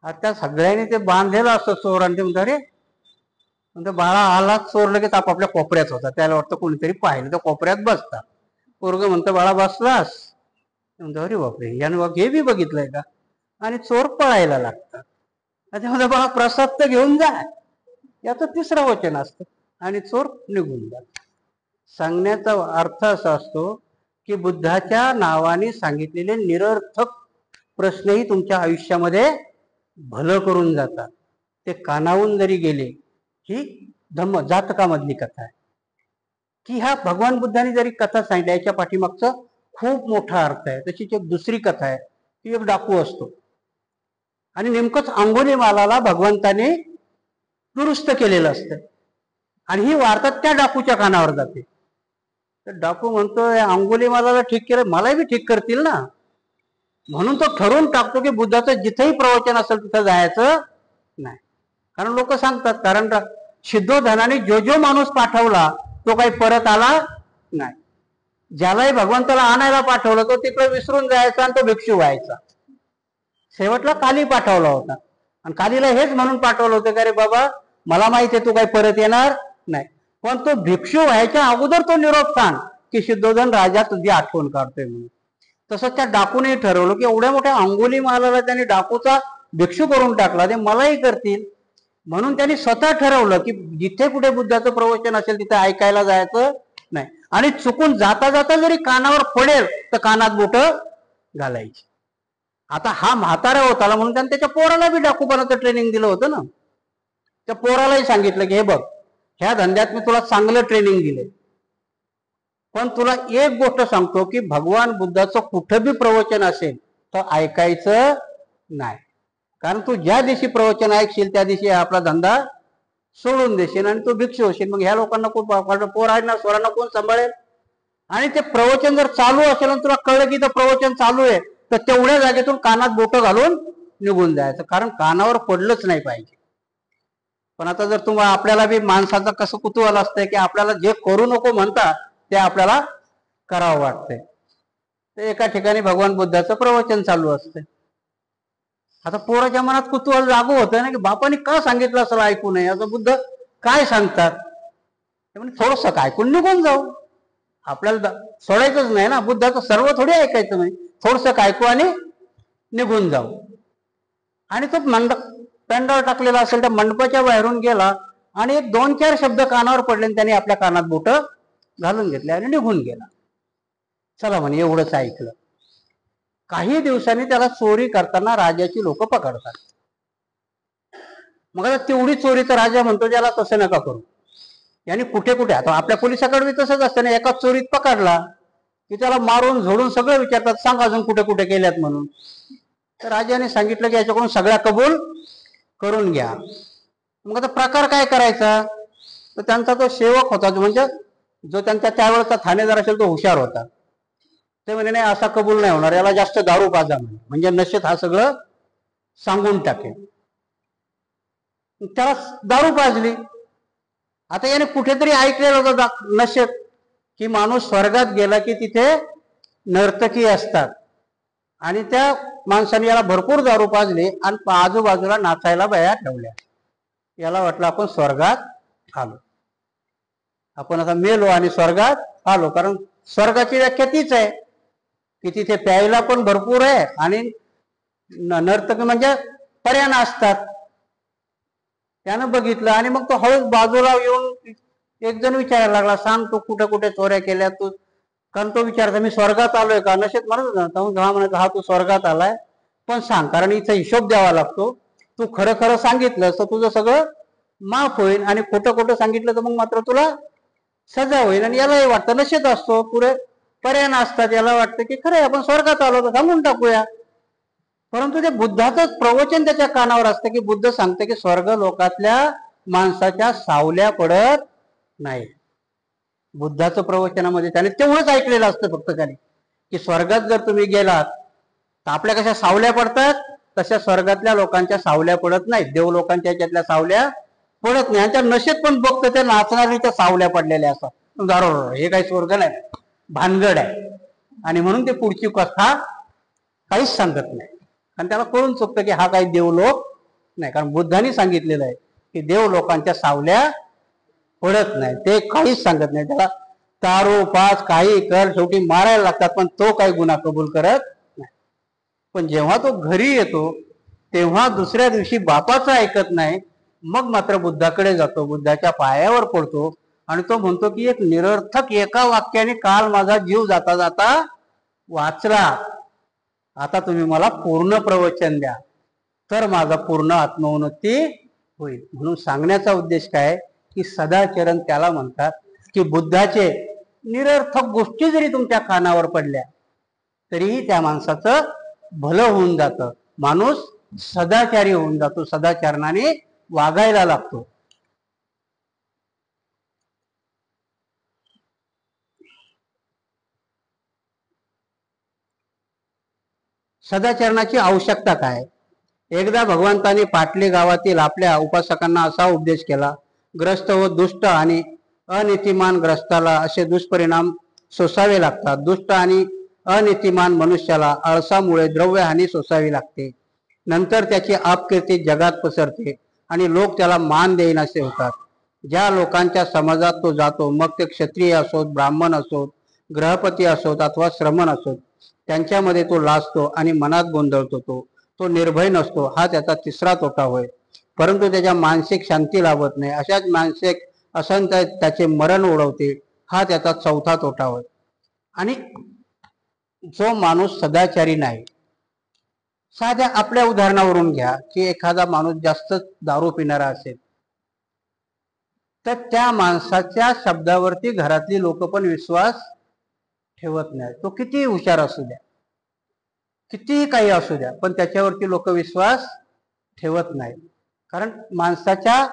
आता सगळ्यांनी ते बांधलेलं असतं चोर, आणि ते म्हणतो अरे म्हणतो बाळा आलास. चोर लगेच आपापल्या कोपऱ्यात होता. त्याला वाटतं कोणीतरी पाहिलं तर कोपऱ्यात बसतात. पोरगं म्हणतं बाळा बसलास. म्हणतो अरे बापरे यानं हे बी बघितलंय का. आणि चोर पळायला लागतात. त्याच्यामध्ये बाळा प्रसाद तर घेऊन जा, याचं 3रं वचन असतं. आणि चोर निघून जात. सांगण्याचा अर्थ असा असतो की बुद्धाच्या नावाने सांगितलेले निरर्थक प्रश्नही तुमच्या आयुष्यामध्ये भलं करून जातात. ते कानावून जरी गेले, ही जातकामधली कथा आहे की ह्या भगवान बुद्धांनी जरी कथा सांगितल्या याच्या पाठीमागचं खूप मोठा अर्थ आहे. तशीच एक दुसरी कथा आहे की एक डाकू असतो आणि नेमकंच अंगुलीमालाला भगवंताने दुरुस्त केलेलं असतं आणि ही वार्ता त्या डाकूच्या कानावर जाते. तर डाकू म्हणतो अंगुलीमालाला ठीक केलं, मलाही बी ठीक करतील ना. म्हणून तो ठरवून टाकतो की बुद्धाचं जिथेही प्रवचन असेल तिथं जायचं नाही. कारण लोक सांगतात, कारण सिद्धोधनाने जो माणूस पाठवला तो काही परत आला नाही. ज्यालाही भगवंताला आणायला पाठवलं तो तिकडे विसरून जायचा आणि तो भिक्षू व्हायचा. शेवटला काली पाठवला होता आणि कालीला हेच म्हणून पाठवलं होतं की अरे बाबा मला माहिती आहे तू काही परत येणार नाही. पण तो भिक्षू व्हायच्या अगोदर तो निरोप सांग की सिद्धोधन राजा तुझी आठवण काढतोय म्हणून. तसंच त्या डाकूने ठरवलं की एवढ्या मोठ्या अंगुलीमालाला त्यांनी डाकूचा भिक्षू करून टाकला, ते मलाही करतील. म्हणून त्यांनी स्वतः ठरवलं की जिथे कुठे बुद्धाचं प्रवचन असेल तिथे ऐकायला जायचं नाही. आणि चुकून जाता जाता जरी कानावर पडेल तर कानात बोटं घालायची. आता हा म्हातारा होता म्हणून त्याने त्याच्या पोराला बी डाकूपणाचं ट्रेनिंग दिलं होतं ना. त्या पोरालाही सांगितलं की हे बघ ह्या धंद्यात मी तुला चांगलं ट्रेनिंग दिलंय, पण तुला एक गोष्ट सांगतो की भगवान बुद्धाचं कुठं बी प्रवचन असेल तर ऐकायचं नाही. कारण तू ज्या दिवशी प्रवचन ऐकशील त्या दिवशी आपला धंदा सोडून देशील आणि तू भिक्षू होशील. मग ह्या लोकांना कोण पोरांना स्वरांना कोण सांभाळेल. आणि ते प्रवचन जर चालू असेल आणि तुला कळलं की ते प्रवचन चालू आहे तर तेवढ्या जागेतून कानात बोटं घालून निघून जायचं, कारण कानावर पडलंच नाही पाहिजे. पण आता जर तुम्हाला आपल्याला बी माणसाचं कसं कुतूहल असतंय की आपल्याला जे करू नको म्हणतात ते आपल्याला करावं वाटतंय. ते एका ठिकाणी भगवान बुद्धाचं प्रवचन चालू असतंय. आता पोराच्या मनात कुतूहल जागू होतं ना की बापाने का सांगितलं असं ऐकू नये, असं बुद्ध काय सांगतात. म्हणजे थोडस ऐकून निघून जाऊ, आपल्याला सोडायचंच नाही ना. बुद्धाचं सर्व थोडी ऐकायचं नाही, थोडस ऐकू आणि निघून जाऊ. आणि तो पेंडावर टाकलेला असेल त्या मंडपाच्या बाहेरून गेला आणि 1-2-4 शब्द कानावर पडले आणि त्याने आपल्या कानात बोट घालून घेतले आणि निघून गेला. चला म्हणे एवढंच ऐकलं. काही दिवसांनी त्याला चोरी करताना राजाची लोक पकडतात. मग आता तेवढी चोरी तर राजा म्हणतो त्याला तसं नका करू. यानी कुठे कुठे, आता आपल्या पोलिसाकडे तसंच असतं ना, एका चोरीत पकडला की त्याला मारून झोडून सगळं विचारतात, सांग अजून कुठे कुठे केल्यात म्हणून. तर राजाने सांगितलं की याच्याकडून सगळ्या कबूल करून घ्या. मग आता प्रकार काय करायचा, तर त्यांचा तो सेवक होता, म्हणजे जो त्यांचा त्यावेळेचा ठाणेदार असेल तो हुशार होता. ते म्हणे नाही असा कबूल नाही होणार, याला जास्त दारू पाजा म्हणे, म्हणजे नशेत हा सगळं सांगून टाकेल. त्याला दारू पाजली. आता याने कुठेतरी ऐकलेलं होतं नशेत की माणूस स्वर्गात गेला की तिथे नर्तकी असतात, आणि त्या माणसाने याला भरपूर दारू पाजली आणि आजूबाजूला नाचायला बाया ठेवल्या. याला वाटलं आपण स्वर्गात आलो, आपण आता मेलो आणि स्वर्गात आलो. कारण स्वर्गाची व्याख्या तीच आहे की तिथे प्यायला पण भरपूर आहे आणि नर्तकी म्हणजे पर्याय असतात. त्यानं बघितलं आणि मग तो हळूच बाजूला येऊन एक जण विचारायला लागला, सांग तू कुठे कुठे चोऱ्या केल्या तू. कारण तो विचारता मी स्वर्गात आलोय का, नशेत म्हणत हा म्हणत हा तू स्वर्गात आलाय, पण सांग, कारण इथं हिशोब द्यावा लागतो. तू खरं खरं सांगितलं तर तुझं सगळं माफ होईल आणि खोटं खोटं सांगितलं तर मग मात्र तुला सजा होईल. आणि यालाही वाटतं नशेत असतो, पुरे पर्याय असतात, याला वाटतं की खरं आपण स्वर्गात आलो तर सांगून टाकूया. परंतु ते बुद्धाचंच प्रवचन त्याच्या कानावर असतं की बुद्ध सांगते की स्वर्ग लोकातल्या माणसाच्या सावल्या पडत नाही. बुद्धाचं प्रवचनामध्ये त्याने तेवढंच ऐकलेलं असतं फक्त त्याने, की स्वर्गात जर तुम्ही गेलात तर आपल्या कशा सावल्या पडतात तशा स्वर्गातल्या लोकांच्या सावल्या पडत नाहीत. देव लोकांच्या याच्यातल्या सावल्या पडत नाही. आणि त्या नशेत पण बघतो त्या नाचणारीच्या सावल्या पडलेल्या असतात. बरोबर, हे काही स्वर्ग नाही, भानगड आहे. आणि म्हणून ते पुढची कथा काहीच सांगत नाही, आणि त्याला कळून चुकतं की हा काही देवलोक नाही. कारण बुद्धांनी सांगितलेलं आहे की देव लोकांच्या सावल्या पडत नाही, ते काहीच सांगत नाही. त्याला दारू पाच काही कर, शेवटी मारायला लागतात, पण तो काही गुन्हा कबूल करत नाही. पण जेव्हा तो घरी येतो तेव्हा दुसऱ्या दिवशी बापाचं ऐकत नाही. मग मात्र बुद्धाकडे जातो, बुद्धाच्या पायावर पडतो आणि तो म्हणतो की एक निरर्थक एका वाक्याने काल माझा जीव जाता जाता वाचला, आता तुम्ही मला पूर्ण प्रवचन द्या तर माझा पूर्ण आत्मोन्नती होईल. म्हणून सांगण्याचा उद्देश काय की सदाचरण त्याला म्हणतात की बुद्धाचे निरर्थक गोष्टी जरी तुमच्या कानावर पडल्या तरीही त्या माणसाचं भलं होऊन जातं. माणूस सदाचारी होऊन जातो, सदाचरणाने वागायला लागतो. सदाचरणाची आवश्यकता काय. एकदा भगवंतांनी पाटली गावातील आपल्या उपासकांना असा उपदेश केला, ग्रस्त व दुष्ट आणि अनितिमान ग्रस्ताला असे दुष्परिणाम सोसावे लागतात. दुष्ट आणि अनितिमान मनुष्याला आळसामुळे द्रव्यहानी सोसावी लागते. नंतर त्याची अपकीर्ती जगात पसरते आणि लोक त्याला मान देईनासे होतात. ज्या लोकांच्या समाजात तो जातो, मग ते क्षत्रिय असोत, ब्राह्मण असोत, गृहपती असोत अथवा श्रमण असोत, त्यांच्यामध्ये तो लाजतो आणि मनात गोंधळतो. तो निर्भय नसतो, हा त्याचा तिसरा तोटा होय. परंतु त्याच्या मानसिक शांती लाभत नाही. अशाच मानसिक असंत त्याचे मरण ओढवते, हा त्याचा चौथा तोटा होय. आणि जो माणूस सदाचारी नाही, साध्या आपल्या उदाहरणावरून घ्या की एखादा माणूस जास्त दारू पिणारा असेल तर त्या माणसाच्या शब्दावरती घरातली लोक पण विश्वास ठेवत नाही. तो किती हुशार असू द्या, कितीही काही असू द्या, पण त्याच्यावरती लोक विश्वास ठेवत नाही. कारण माणसाच्या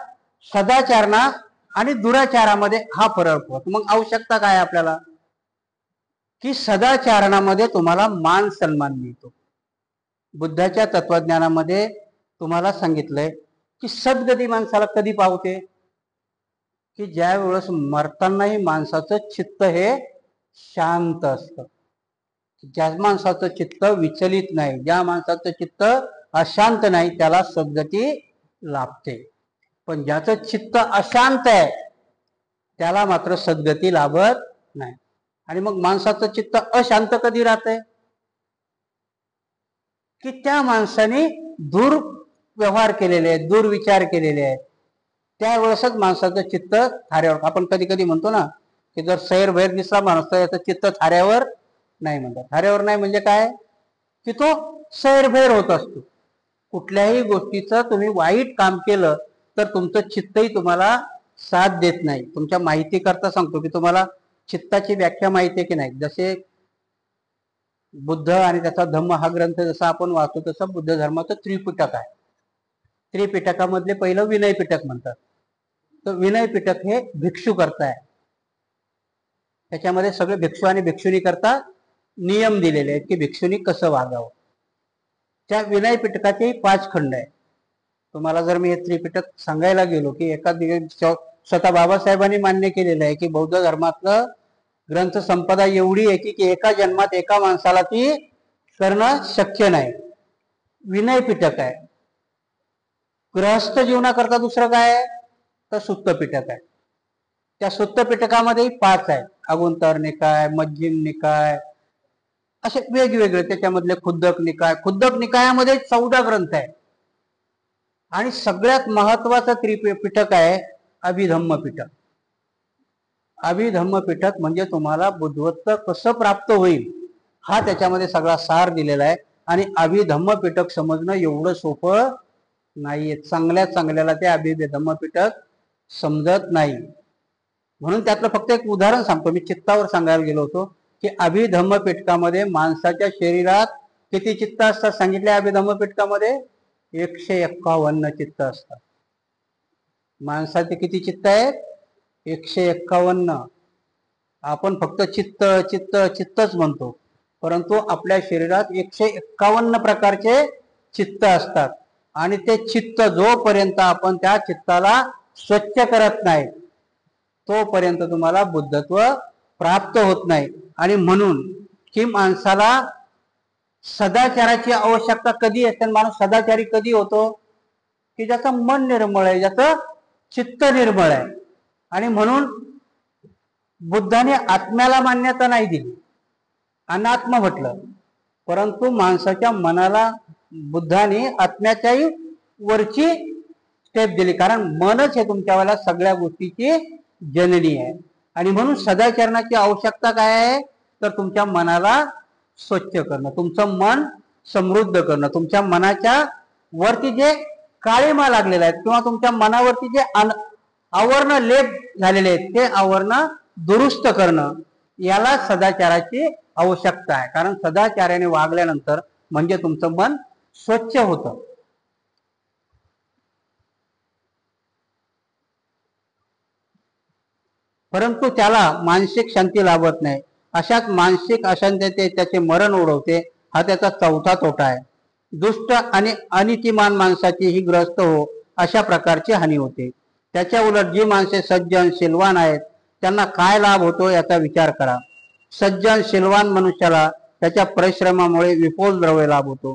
सदाचारणा आणि दुराचारामध्ये हा फरक होतो. मग आवश्यकता काय आपल्याला की सदाचारणामध्ये तुम्हाला मान सन्मान मिळतो. बुद्धाच्या तत्वज्ञानामध्ये तुम्हाला सांगितलंय की सद्गती माणसाला कधी पावते? की ज्या वेळेस मरतानाही माणसाचं चित्त हे शांत असतं. ज्या माणसाचं चित्त विचलित नाही, ज्या माणसाचं चित्त अशांत नाही, त्याला सद्गती लाभते. पण ज्याचं चित्त अशांत आहे त्याला मात्र सद्गती लाभत नाही. आणि मग माणसाचं चित्त अशांत कधी राहतंय? की त्या माणसाने दुर्व्यवहार केलेले आहेत, दुर्विचार केलेले आहेत, त्यावेळेसच माणसाचं चित्त थाऱ्यावर. आपण कधी कधी म्हणतो ना की जर सैरभैर दिसला माणूस तर याचं चित्त थाऱ्यावर नाही म्हणतात. थाऱ्यावर नाही म्हणजे काय? की तो सैरभैर होत असतो. कुठल्याही गोष्टीचं तुम्ही वाईट काम केलं तर तुमचं चित्तही तुम्हाला साथ देत नाही. तुमच्या माहिती करता सांगतो की तुम्हाला चित्ताची व्याख्या माहिती आहे की नाही. जसे बुद्ध आणि त्याचा धम्म हा ग्रंथ जसा आपण वाचतो तसं बुद्ध धर्माचं त्रिपिटक आहे. त्रिपिटकामधले पहिलं विनय पिटक म्हणतात. तर विनय पिटक हे भिक्षू करता आहे. त्याच्यामध्ये सगळे भिक्षू आणि भिक्षुणी करता नियम दिलेले आहेत की भिक्षुनी कसं वागावं. त्या विनय पिटकाचे 5 खंड आहे. तुम्हाला जर मी हे त्रिपिटक सांगायला गेलो की एका स्वतः बाबासाहेबांनी मान्य केलेलं आहे की बौद्ध धर्मातलं ग्रंथ संपदा एवढी आहे की एका जन्मात एका माणसाला ती करणं शक्य नाही. विनय पिटक आहे. गृहस्थ जीवनाकरता दुसरं काय आहे तर सुत्त पिटक आहे. त्या सुत्त पिटकामध्ये 5 आहे. अगुंतर निकाय, मध्यम निकाय, असे वेगवेगळे. त्याच्यामधले खुद्दक निकाय, खुद्दक निकायामध्ये 14 ग्रंथ आहे. आणि सगळ्यात महत्वाचं त्रिपिटक आहे अभिधम्म पिटक. अभिधम्म पिटक म्हणजे तुम्हाला बुद्धत्व कसं प्राप्त होईल हा त्याच्यामध्ये सगळा सार दिलेला आहे. आणि अभिधम्म पिटक समजणं एवढं सोपं नाहीये. चांगल्याला ते अभिधम्म पिटक समजत नाही. म्हणून त्यातलं फक्त एक उदाहरण सांगतो. मी चित्तावर सांगायला गेलो होतो की अभिधम्म पिटकामध्ये माणसाच्या शरीरात किती चित्त असतात सांगितले. अभिधम्म पिटकामध्ये 151 चित्त असतात. माणसाचे किती चित्त आहेत? 151. आपण फक्त चित्त चित्त चित्तच म्हणतो, परंतु आपल्या शरीरात 151 प्रकारचे चित्त असतात. आणि ते चित्त जोपर्यंत आपण त्या चित्ताला स्वच्छ करत नाही तोपर्यंत तुम्हाला बुद्धत्व प्राप्त होत नाही. आणि म्हणून की माणसाला सदाचाराची आवश्यकता कधी असते? माणूस सदाचारी कधी होतो? की ज्याचं मन निर्मळ आहे, ज्याचं चित्त निर्मळ आहे. आणि म्हणून बुद्धाने आत्म्याला मान्यता नाही दिली, अनात्म म्हटलं. परंतु माणसाच्या मनाला बुद्धाने आत्म्याच्याही वरची स्टेप दिली. कारण मनच हे तुमच्यावाला सगळ्या गोष्टीची जननी आहे. आणि म्हणून सदाचरणाची आवश्यकता काय आहे तर तुमच्या मनाला स्वच्छ करणं, तुमचं मन समृद्ध करणं, तुमच्या मनाच्या वरती जे काळीमा लागलेले आहेत किंवा तुमच्या मनावरती जे आवरण लेप झालेले आहेत ते आवरण दुरुस्त करणं, याला सदाचाराची आवश्यकता आहे. कारण सदाचाराने वागल्यानंतर म्हणजे तुमचं मन स्वच्छ होतं. परंतु त्याला मानसिक शांती लाभत नाही. अशात मानसिक अशांतते त्याचे मरण ओढवते. हा त्याचा 4था तोटा आहे. दुष्ट आणि अनितिमान माणसाची ही ग्रस्त हो अशा प्रकारची हानी होते. त्याच्या उलट जी माणसे सज्जन शीलवान आहेत त्यांना काय लाभ होतो याचा विचार करा. सज्जन शीलवान मनुष्याला त्याच्या परिश्रमामुळे विपुल द्रव्य लाभ होतो.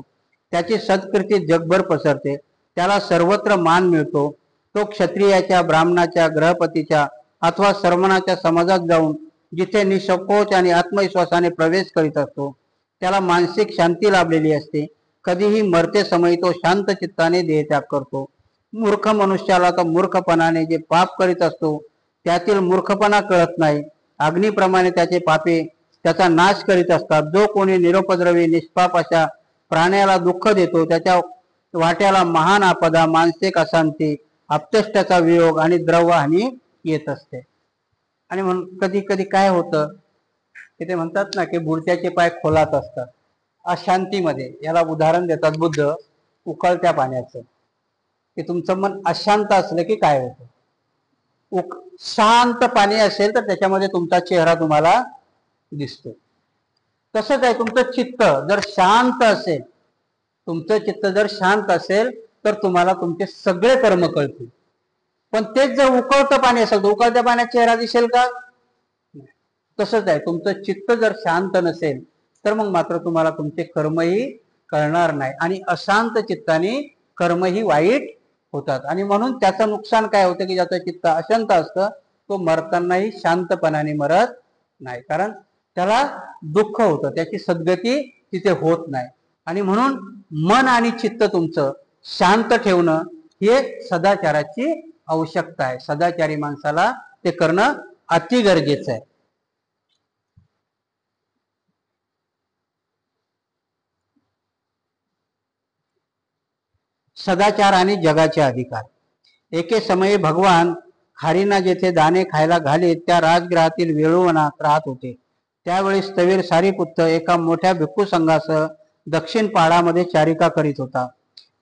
त्याची सत्कृती जगभर पसरते. त्याला सर्वत्र मान मिळतो. तो क्षत्रियाच्या, ब्राह्मणाच्या, गृहपतीच्या अथवा सर्वनाच्या समाजात जाऊन जिथे निसंकोच आणि आत्मविश्वासाने प्रवेश करीत असतो त्याला मानसिक शांती लाभलेली असते. कधीही मरते समय तो शांत चित्ताने देहत्याग करतो. मूर्ख मनुष्याला तर मूर्खपणाने जे पाप करीत असतो त्यातील मूर्खपणा कळत नाही. अग्नीप्रमाणे त्याचे पापे त्याचा नाश करीत असतात. जो कोणी निरुपद्रवी निष्पाप अशा प्राण्याला दुःख देतो त्याच्या वाट्याला महान आपदा, मानसिक अशांती, अपतेष्टाचा वियोग आणि द्रव्यहानी येत असते. आणि म्हणून कधी कधी काय होतं की ते म्हणतात ना की बुडत्याचे पाय खोलात असतात अशांतीमध्ये. याला उदाहरण देतात बुद्ध उकळत्या पाण्याचं. की तुमचं मन अशांत असलं की काय होतं? शांत पाणी असेल तर त्याच्यामध्ये तुमचा चेहरा तुम्हाला दिसतो. तसंच आहे तुमचं चित्त जर शांत असेल, तुमचं चित्त जर शांत असेल तर तुम्हाला तुमचे सगळे कर्म कळतील. पण तेच जर उकळतं पाणी असेल तर उकळत्या पाण्यात चेहरा दिसेल का? तसंच आहे, तुमचं चित्त जर शांत नसेल तर मग मात्र तुम्हाला तुमचे कर्मही कळणार नाही, आणि अशांत चित्ताने कर्मही वाईट होतात. आणि म्हणून त्याचं नुकसान काय होतं की ज्याचं चित्त अशांत असतं तो मरतानाही शांतपणाने मरत नाही, कारण त्याला दुःख होतं, त्याची सद्गती तिथे होत नाही. आणि म्हणून मन आणि चित्त तुमचं शांत ठेवणं हे सदाचाराची आवश्यकता आहे. सदाचारी माणसाला ते करणं अति गरजेचं आहे. सदाचार आणि जगाचे अधिकार. एके समयी भगवान खारींना जेथे दाणे खायला घाले त्या राजगृहातील वेळूवनात राहत होते. त्यावेळी स्थवीर सारीपुत्त एका मोठ्या भिक्खू संघासह दक्षिण पहाडामध्ये चारिका करीत होता.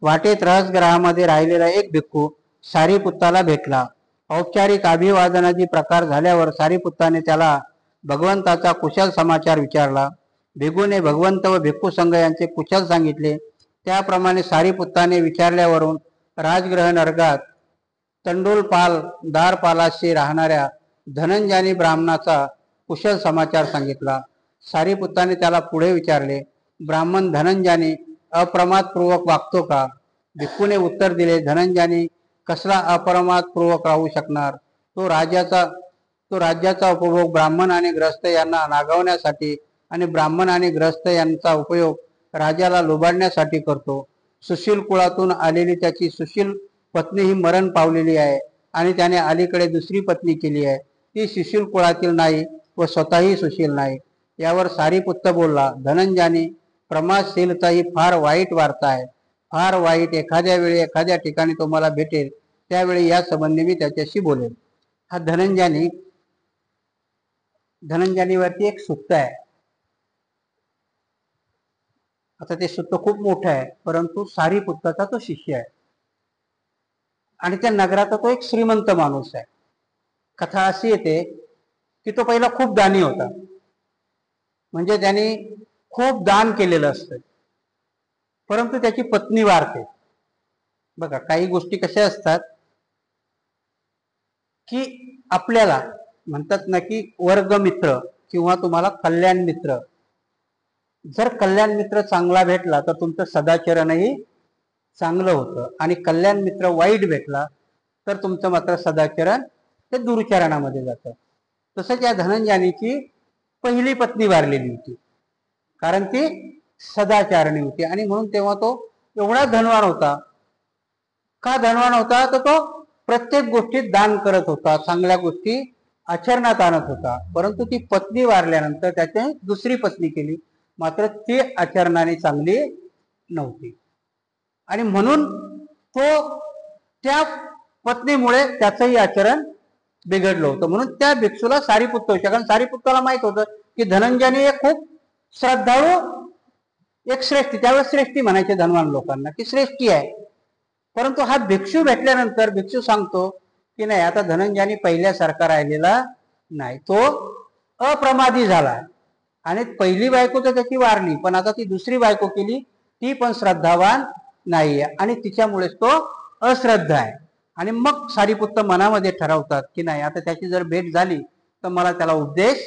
वाटेत राजगृहामध्ये राहिलेला एक भिक्खू सारीपुत्ताला भेटला. औपचारिक अभिवादनाची प्रकार झाल्यावर सारीपुत्ताने त्याला भगवंताचा कुशल समाचार विचारला. भिगूने भगवंत व भिक्खू संघ यांचे कुशल सांगितले. त्याप्रमाणे सारीपुत्ताने विचारल्यावरून राजगृह नरकात तंडोलपाल दारपालाशी राहणाऱ्या धनंजयानी ब्राह्मणाचा कुशल समाचार सांगितला. सारीपुत्ताने त्याला पुढे विचारले, ब्राह्मण धनंजयानी अप्रमादपूर्वक वागतो का? भिक्खूने उत्तर दिले, धनंजयानी कसला अप्रमादपूर्वक राहू शकणार? तो राज्याचा उपभोग ब्राह्मण आणि ग्रस्त यांना नागवण्यासाठी आणि ब्राह्मण आणि ग्रस्त यांचा उपयोग राजाला लुबाडण्यासाठी करतो. सुशील कुळातून आलेली त्याची सुशील पत्नी ही मरण पावलेली आहे आणि त्याने अलीकडे दुसरी पत्नी केली आहे. ती सुशील कुळातील नाही व स्वतःही सुशील नाही. यावर सारीपुत्त बोलला, धनंजयानी प्रमादशीलता ही फार वाईट वार्ता आहे, फार वाईट. एखाद्या वेळी एखाद्या ठिकाणी तो मला भेटेल त्यावेळी या संबंधी मी त्याच्याशी बोलेल. हा धनंजयानीवरती एक सुत्त आहे. आता ते सुत्त खूप मोठं आहे, परंतु सारीपुत्ताचा तो शिष्य आहे आणि त्या नगराचा तो एक श्रीमंत माणूस आहे. कथा अशी येते की तो पहिला खूप दानी होता, म्हणजे त्याने खूप दान केलेलं असतं, परंतु त्याची पत्नी वारते. बघा, काही गोष्टी कशा असतात की आपल्याला म्हणतात ना की वर्गमित्र किंवा तुम्हाला कल्याण मित्र, जर कल्याण मित्र चांगला भेटला तर तुमचं सदाचरणही चांगलं होतं, आणि कल्याण मित्र वाईट भेटला तर तुमचं मात्र सदाचरण ते दुर्चरणामध्ये जातं. तसंच या धनंजयानीची पहिली पत्नी वारलेली होती, कारण ती सदाचारणी होती, आणि म्हणून तेव्हा तो एवढा धनवान होता. का धनवान होता? तर तो प्रत्येक गोष्टीत दान करत होता, चांगल्या गोष्टी आचरणात आणत होता. परंतु ती पत्नी वारल्यानंतर त्याने दुसरी पत्नी केली, मात्र ती आचरणाने चांगली नव्हती, आणि म्हणून तो त्या पत्नीमुळे त्याचंही आचरण बिघडलं होतं. म्हणून त्या भिक्षूला सारीपुत्त होते, कारण सारीपुत्ताला माहित होतं की धनंजयानी एक खूप श्रद्धाळू, एक श्रेष्ठी, त्यावेळेस श्रेष्ठी म्हणायचे धनवान लोकांना की श्रेष्ठी आहे. परंतु हा भिक्षू भेटल्यानंतर भिक्षू सांगतो की नाही, आता धनंजयानी पहिल्यासारखा राहिलेला नाही, तो अप्रमादी झाला, आणि पहिली बायको तर त्याची वारली, पण आता ती दुसरी बायको केली, ती पण श्रद्धावान नाहीये, आणि तिच्यामुळेच तो अश्रद्धा आहे. आणि मग सारीपुत्त मनामध्ये ठरवतात की नाही, आता त्याची जर भेट झाली तर मला त्याला उपदेश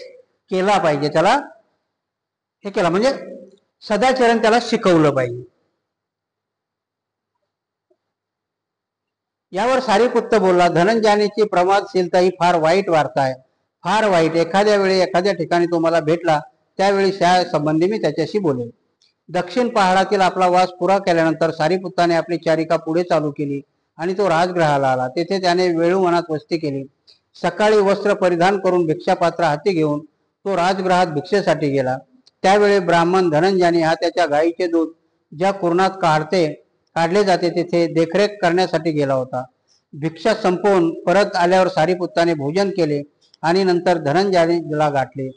केला पाहिजे, त्याला हे केला म्हणजे सदाचरण त्याला शिकवलं पाहिजे. यावर सारीपुत्त बोलला, धनंजयानीची प्रमादशीलता ही फार वाईट वार्ता आहे, फार वाईट. एखाद्या वेळी एखाद्या ठिकाणी तो मला भेटला त्यावेळी त्या संबंधी मी त्याच्याशी बोलेल. दक्षिण पहाडातील आपला वास पुरा केल्यानंतर सारीपुत्ताने आपली चारिका पुढे चालू केली आणि तो राजगृहाला आला. तेथे त्याने वेळूवनात वस्ती केली. सकाळी वस्त्र परिधान करून भिक्षापात्र हाती घेऊन तो राजगृहात भिक्षेसाठी गेला. त्यावेळी ब्राह्मण धनंजयानी हा त्याच्या गायीचे दूध ज्या कुरणात काढले जाते तेथे देखरेख करण्यासाठी गेला होता. भिक्षा संपवून परत आल्यावर सारीपुत्ताने भोजन केले आणि नंतर धनंजयानीला गाठले.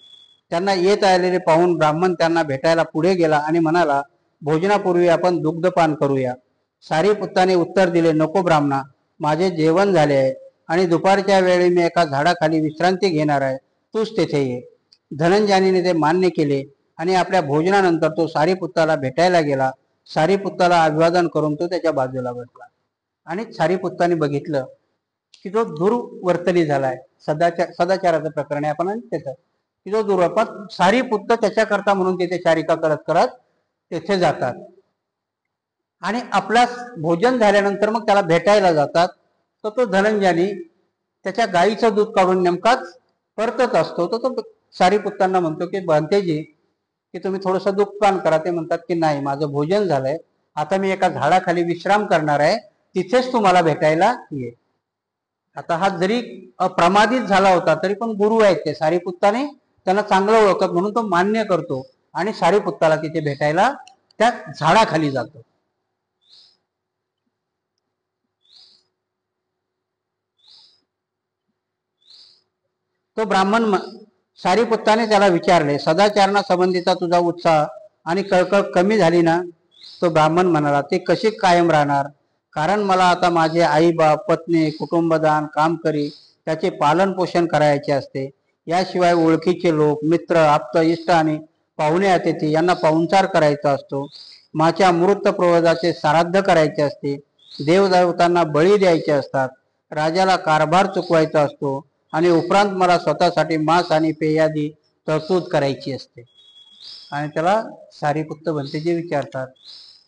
त्यांना येत आलेले पाहून ब्राह्मण त्यांना भेटायला पुढे गेला आणि म्हणाला, भोजनापूर्वी आपण दुग्धपान करूया. सारीपुत्ताने उत्तर दिले, नको ब्राह्मणा, माझे जेवण झाले आहे आणि दुपारच्या वेळी मी एका झाडाखाली विश्रांती घेणार आहे, तूच तेथे ये. धनंजयानीने ते मान्य केले आणि आपल्या भोजनानंतर तो सारीपुत्ताला भेटायला गेला. सारीपुत्ताला अभिवादन करून तो त्याच्या बाजूला बसला. आणि सारीपुत्ताने बघितलं की जो दुर्वर्तनी झालाय, सदाचाराचं प्रकरण आहे आपण त्याचं, की जो दुर्वापात सारीपुत्त त्याच्याकरता म्हणून तिथे चारिका करत करत तेथे जातात. आणि आपला भोजन झाल्यानंतर मग त्याला भेटायला जातात. तर तो धनंजयाने त्याच्या गाईचं दूध काढून नेमकाच परतत असतो. तर तो सारीपुत्तांना म्हणतो की भंतेजी, की तुम्ही थोडंसं दूध पान करा. ते म्हणतात की नाही, माझं भोजन झालंय, आता मी एका झाडाखाली विश्राम करणार आहे, तिथेच तुम्हाला भेटायला ये. आता हा जरी अप्रमादित झाला होता तरी पण गुरु आहेत ते, सारीपुत्ताने त्यांना चांगलं ओळखत म्हणून तो मान्य करतो आणि सारीपुत्ताला तिथे भेटायला त्या झाडाखाली जातो. तो ब्राह्मण सारीपुत्ताने त्याला विचारले, सदाचारणा संबंधीचा तुझा उत्साह आणि कळकळ कमी झाली ना? तो ब्राह्मण म्हणाला, ते कशी कायम राहणार, कारण मला आता माझे आई बाप, पत्नी, कुटुंबदान, कामकरी त्याचे पालन पोषण करायचे असते. याशिवाय ओळखीचे लोक, मित्र, आप्त, इष्ट आणि पाहुणे अतिथी यांना पाहुणचार करायचा असतो. माझ्या मृत प्रवधाचे साराध्य करायचे असते. देवदेवतांना बळी द्यायचे असतात. राजाला कारभार चुकवायचा असतो आणि उपरांत मला स्वतःसाठी मांस आणि पेयादी तरतूद करायची असते. आणि त्याला सारीपुत्त भंतेजी विचारतात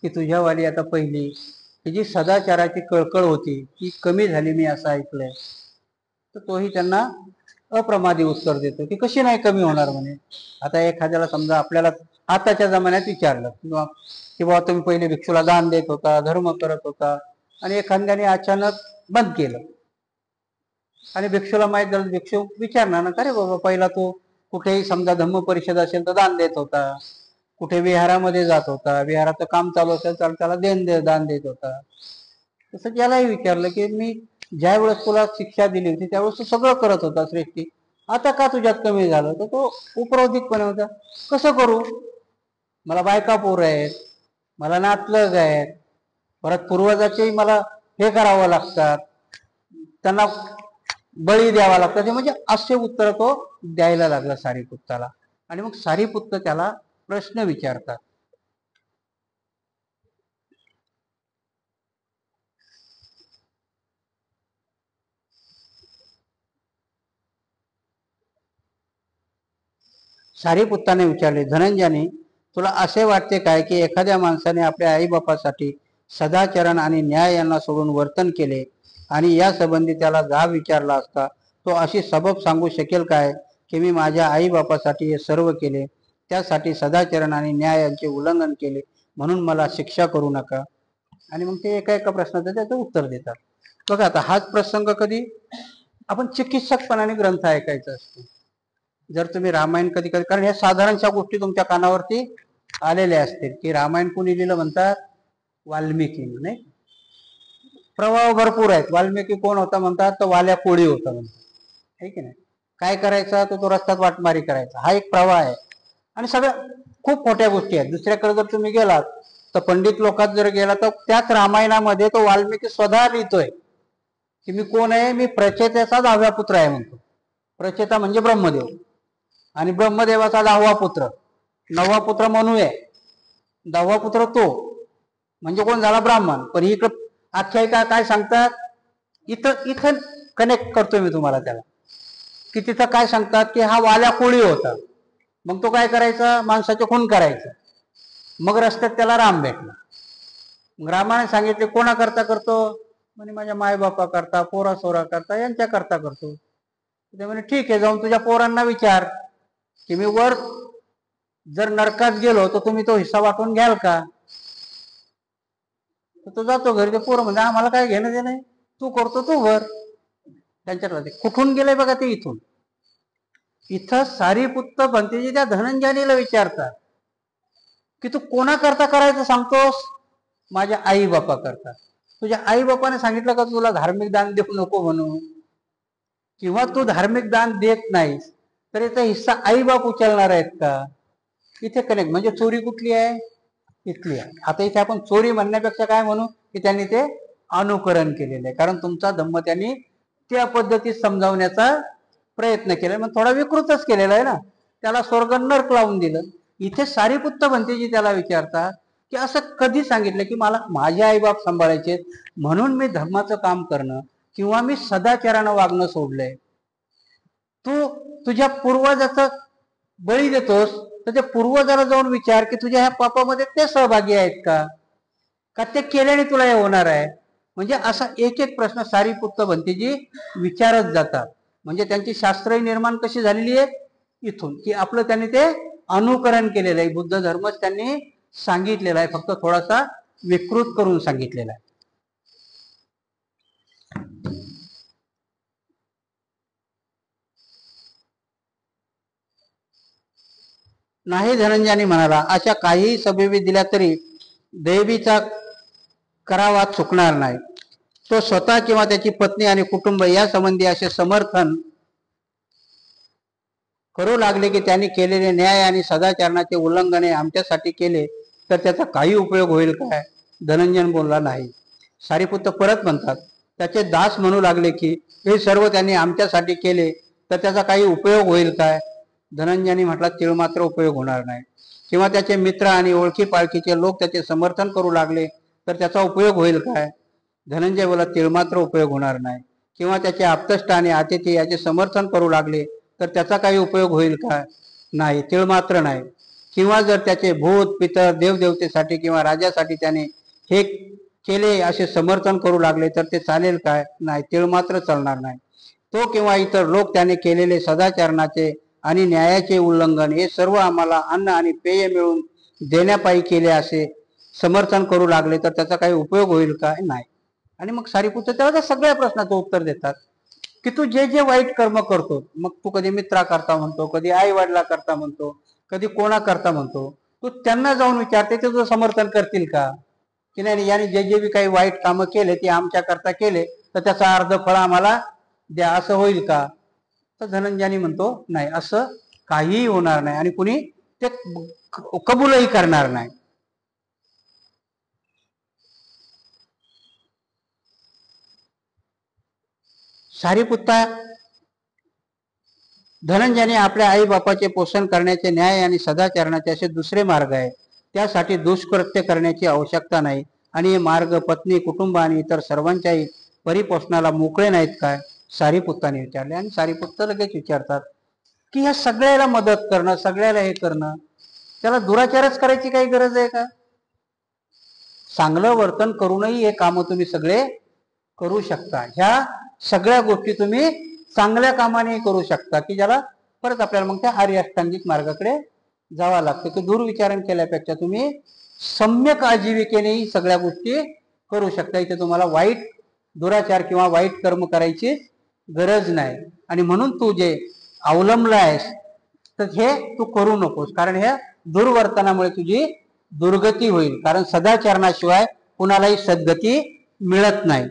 की तुझ्यावाली आता पहिली ही जी सदाचाराची कळकळ होती ती कमी झाली, मी असं ऐकलंय. तर तोही त्यांना अप्रमादी उत्तर देतो की कशी नाही कमी होणार म्हणे. आता एखाद्याला समजा आपल्याला आताच्या जमान्यात विचारलं की बाबा तुम्ही पहिले भिक्षूला दान देत होता, धर्म करत होता, आणि एखाद्याने अचानक बंद केलं आणि भिक्षूला माहीत झालं, भिक्षू विचारणार ना, का रे बाबा पहिला तो कुठेही समजा धम्म परिषद असेल तर दान देत होता, कुठे विहारामध्ये जात होता, विहाराचं काम चालू असेल तर त्याला दान देत होता. तसं यालाही विचारलं की मी ज्या वेळेस तुला शिक्षा दिली होती त्यावेळेस तू सगळं करत होता श्रेष्ठी, आता का तुझ्यात कमी झालं? तर तो उपरोधिकपणे होता, कसं करू, मला बायका पोर आहेत, मला नातलग आहेत, परत पूर्वजाचे मला हे करावं लागतात, त्यांना बळी द्यावा लागतात, म्हणजे असे उत्तर तो द्यायला लागला सारीपुत्ताला. आणि मग सारीपुत्त त्याला प्रश्न विचारतात. सारीपुत्ताने विचारले, धनंजयाने तुला असे वाटते काय की एखाद्या माणसाने आपल्या आईबापासाठी सदाचरण आणि न्याय यांना सोडून वर्तन केले आणि या संबंधी त्याला जाब विचारला असता तो अशी सबब सांगू शकेल काय की मी माझ्या आईबापासाठी हे सर्व केले, त्यासाठी सदाचरण आणि न्याय यांचे उल्लंघन केले, म्हणून मला शिक्षा करू नका. आणि मग ते एका एका प्रश्नाचं त्याचं उत्तर देतात. बघा, आता हाच प्रसंग कधी आपण चिकित्सकपणाने ग्रंथ ऐकायचा असतो. जर तुम्ही रामायण कधी कधी, कारण ह्या साधारणशा गोष्टी तुमच्या कानावरती आलेल्या असतील की रामायण कोणी लिहिलं म्हणतात, वाल्मिकी. नाही, प्रवाह भरपूर आहेत. वाल्मिकी कोण होता म्हणतात, तर वाल्या कोळी होता म्हणतात, है की नाही. काय करायचा, तो रस्त्यात वाटमारी करायचा, हा एक प्रवाह आहे. आणि सगळ्या खूप मोठ्या गोष्टी आहेत. दुसऱ्याकडे जर तुम्ही गेलात तर पंडित लोकात जर गेला तर त्याच रामायणामध्ये तो वाल्मिकी स्वतः लिहितोय की मी कोण आहे, मी प्रचेताचा 10वा पुत्र आहे म्हणतो. प्रचेता म्हणजे ब्रह्मदेव, आणि ब्रह्मदेवाचा 10वा पुत्र, 9वा पुत्र मनू आहे, 10वा पुत्र तो म्हणजे कोण झाला, ब्राह्मण. पण इकडं आख्यायिका काय सांगतात, इथं इथं कनेक्ट करतोय मी तुम्हाला त्याला, की तिथं काय सांगतात की हा वाल्या कोळी होता. मग तो काय करायचा, माणसाचे खून करायचा. मग रस्त्यात त्याला राम भेटला. मग रामाने सांगितले कोणाकरता करतो, म्हणे माझ्या मायबापा करता, पोरा सोरा करता, यांच्या करता करतो. ते म्हणे ठीक आहे, जाऊन तुझ्या पोरांना विचार की मी वर जर नरकात गेलो तर तुम्ही तो हिस्सा वाटून घ्याल का. तर तो जातो घरी. ते पोरं म्हणजे आम्हाला काय घेणं देणं नाही, तू करतो तू वर. त्यांच्याकडे कुठून गेले बघा ते, इथून. इथं सारीपुत्त भंतेजी त्या धनंजयानीला विचारतात की तू कोणाकरता करायचं सांगतोस, माझ्या आई बापा करता. तुझ्या आई बापाने सांगितलं का तुला धार्मिक दान देऊ नको म्हणून, किंवा तू धार्मिक दान देत नाहीस तर याचा हिस्सा आई बाप उचलणार आहेत का. इथे कनेक्ट, म्हणजे चोरी कुठली आहे, इथली आहे. आता इथे आपण चोरी म्हणण्यापेक्षा काय म्हणू की त्यांनी ते अनुकरण केलेलं आहे, कारण तुमचा धम्म त्यांनी त्या पद्धतीत समजावण्याचा प्रयत्न केला, मग थोडा विकृतच केलेला आहे ना, त्याला स्वर्ग नरक लावून दिलं. इथे सारीपुत्त भंतेजी त्याला विचारतात की असं कधी सांगितलं की मला माझे आईबाप सांभाळायचे म्हणून मी धर्माचं काम करणं किंवा मी सदाचारानं वागणं सोडलंय? तू तुझ्या पूर्वजाचा बळी देतोस तर त्या पूर्वजाला जाऊन विचार की तुझ्या ह्या पापामध्ये ते सहभागी आहेत का, का ते केल्याने तुला हे होणार आहे? म्हणजे असा एक एक प्रश्न सारीपुत्त भंतेजी विचारत जातात. म्हणजे त्यांची शास्त्रही निर्माण कशी झालेली आहे इथून, की आपलं त्यांनी ते अनुकरण केलेलं आहे. बुद्ध धर्मच त्यांनी सांगितलेला आहे, फक्त थोडासा विकृत करून सांगितलेला आहे. नाही धनंजयाने म्हणाला, अशा काहीही सभेवी दिल्या तरी देवीचा करावा चुकणार नाही. तो स्वतः किंवा त्याची पत्नी आणि कुटुंब या संबंधी असे समर्थन करू लागले की त्यांनी केलेले न्याय आणि सदाचरणाचे उल्लंघने आमच्यासाठी केले तर त्याचा काही उपयोग होईल काय? धनंजय बोलला नाही. सारीपुत्त परत म्हणतात, त्याचे दास म्हणू लागले की हे सर्व त्यांनी आमच्यासाठी केले तर त्याचा काही उपयोग होईल काय? धनंजयाने म्हटला, तीळ मात्र उपयोग होणार नाही. किंवा त्याचे मित्र आणि ओळखी पाळखीचे लोक त्याचे समर्थन करू लागले तर त्याचा उपयोग होईल काय? धनंजय बोला, तीळ मात्र उपयोग होणार नाही. किंवा त्याचे आप्तष्ट आणि अतिथी याचे समर्थन करू लागले तर त्याचा काही उपयोग होईल काय? नाही, तीळ मात्र नाही. किंवा जर त्याचे भूत पितर देवदेवतेसाठी किंवा राजासाठी त्याने हे केले असे समर्थन करू लागले तर ते चालेल काय? नाही, तीळ मात्र चालणार नाही. तो किंवा इतर लोक त्याने केलेले सदाचरणाचे आणि न्यायाचे उल्लंघन हे सर्व आम्हाला अन्न आणि पेय मिळून देण्यापायी केले असे समर्थन करू लागले तर त्याचा काही उपयोग होईल काय? नाही. आणि मग सारीपुत्र तेव्हा त्या सगळ्या प्रश्नाचं उत्तर देतात की तू जे जे वाईट कर्म करतो, मग तू कधी मित्रा करता म्हणतो, कधी आई वडिला करता म्हणतो, कधी कोणा करता म्हणतो, तू त्यांना जाऊन विचारते ते तुझं समर्थन करतील का? की नाही, याने जे जे बी काही वाईट कामं केले ते आमच्या करता केले तर त्याचा अर्ध फळ आम्हाला द्या, असं होईल का? तर धनंजयाने म्हणतो, नाही, असं काहीही होणार नाही आणि कुणी ते कबूलही करणार नाही. सारीपुत्ता धनंजयाने आपल्या आई बापाचे पोषण करण्याचे न्याय आणि सदाचरणाचे असे दुसरे मार्ग आहे. त्यासाठी दुष्कृत्य करण्याची आवश्यकता नाही आणि हे मार्ग पत्नी कुटुंब आणि इतर सर्वांच्याही परिपोषणाला मोकळे नाहीत काय? सारीपुत्ताने विचारले. आणि सारीपुत्त लगेच विचारतात की ह्या सगळ्याला मदत करणं, सगळ्याला हे करणं, त्याला दुराचारच करायची काही गरज आहे का? चांगलं वर्तन करूनही हे काम तुम्ही सगळे करू शकता. ह्या सगळ्या गोष्टी तुम्ही चांगल्या कामाने करू शकता की ज्याला परत आपल्याला मग त्या आर्य अष्टांगिक मार्गाकडे जावं लागतं की दुर्विचारण केल्यापेक्षा तुम्ही सम्यक आजीविकेनेही सगळ्या गोष्टी करू शकता. इथे तुम्हाला वाईट दुराचार किंवा वाईट कर्म करायची गरज नाही. आणि म्हणून तू जे अवलंबला आहेस तर हे तू करू नकोस, कारण हे दुर्वर्तनामुळे तुझी दुर्गती होईल. कारण सदाचरणाशिवाय कुणालाही सद्गती मिळत नाही.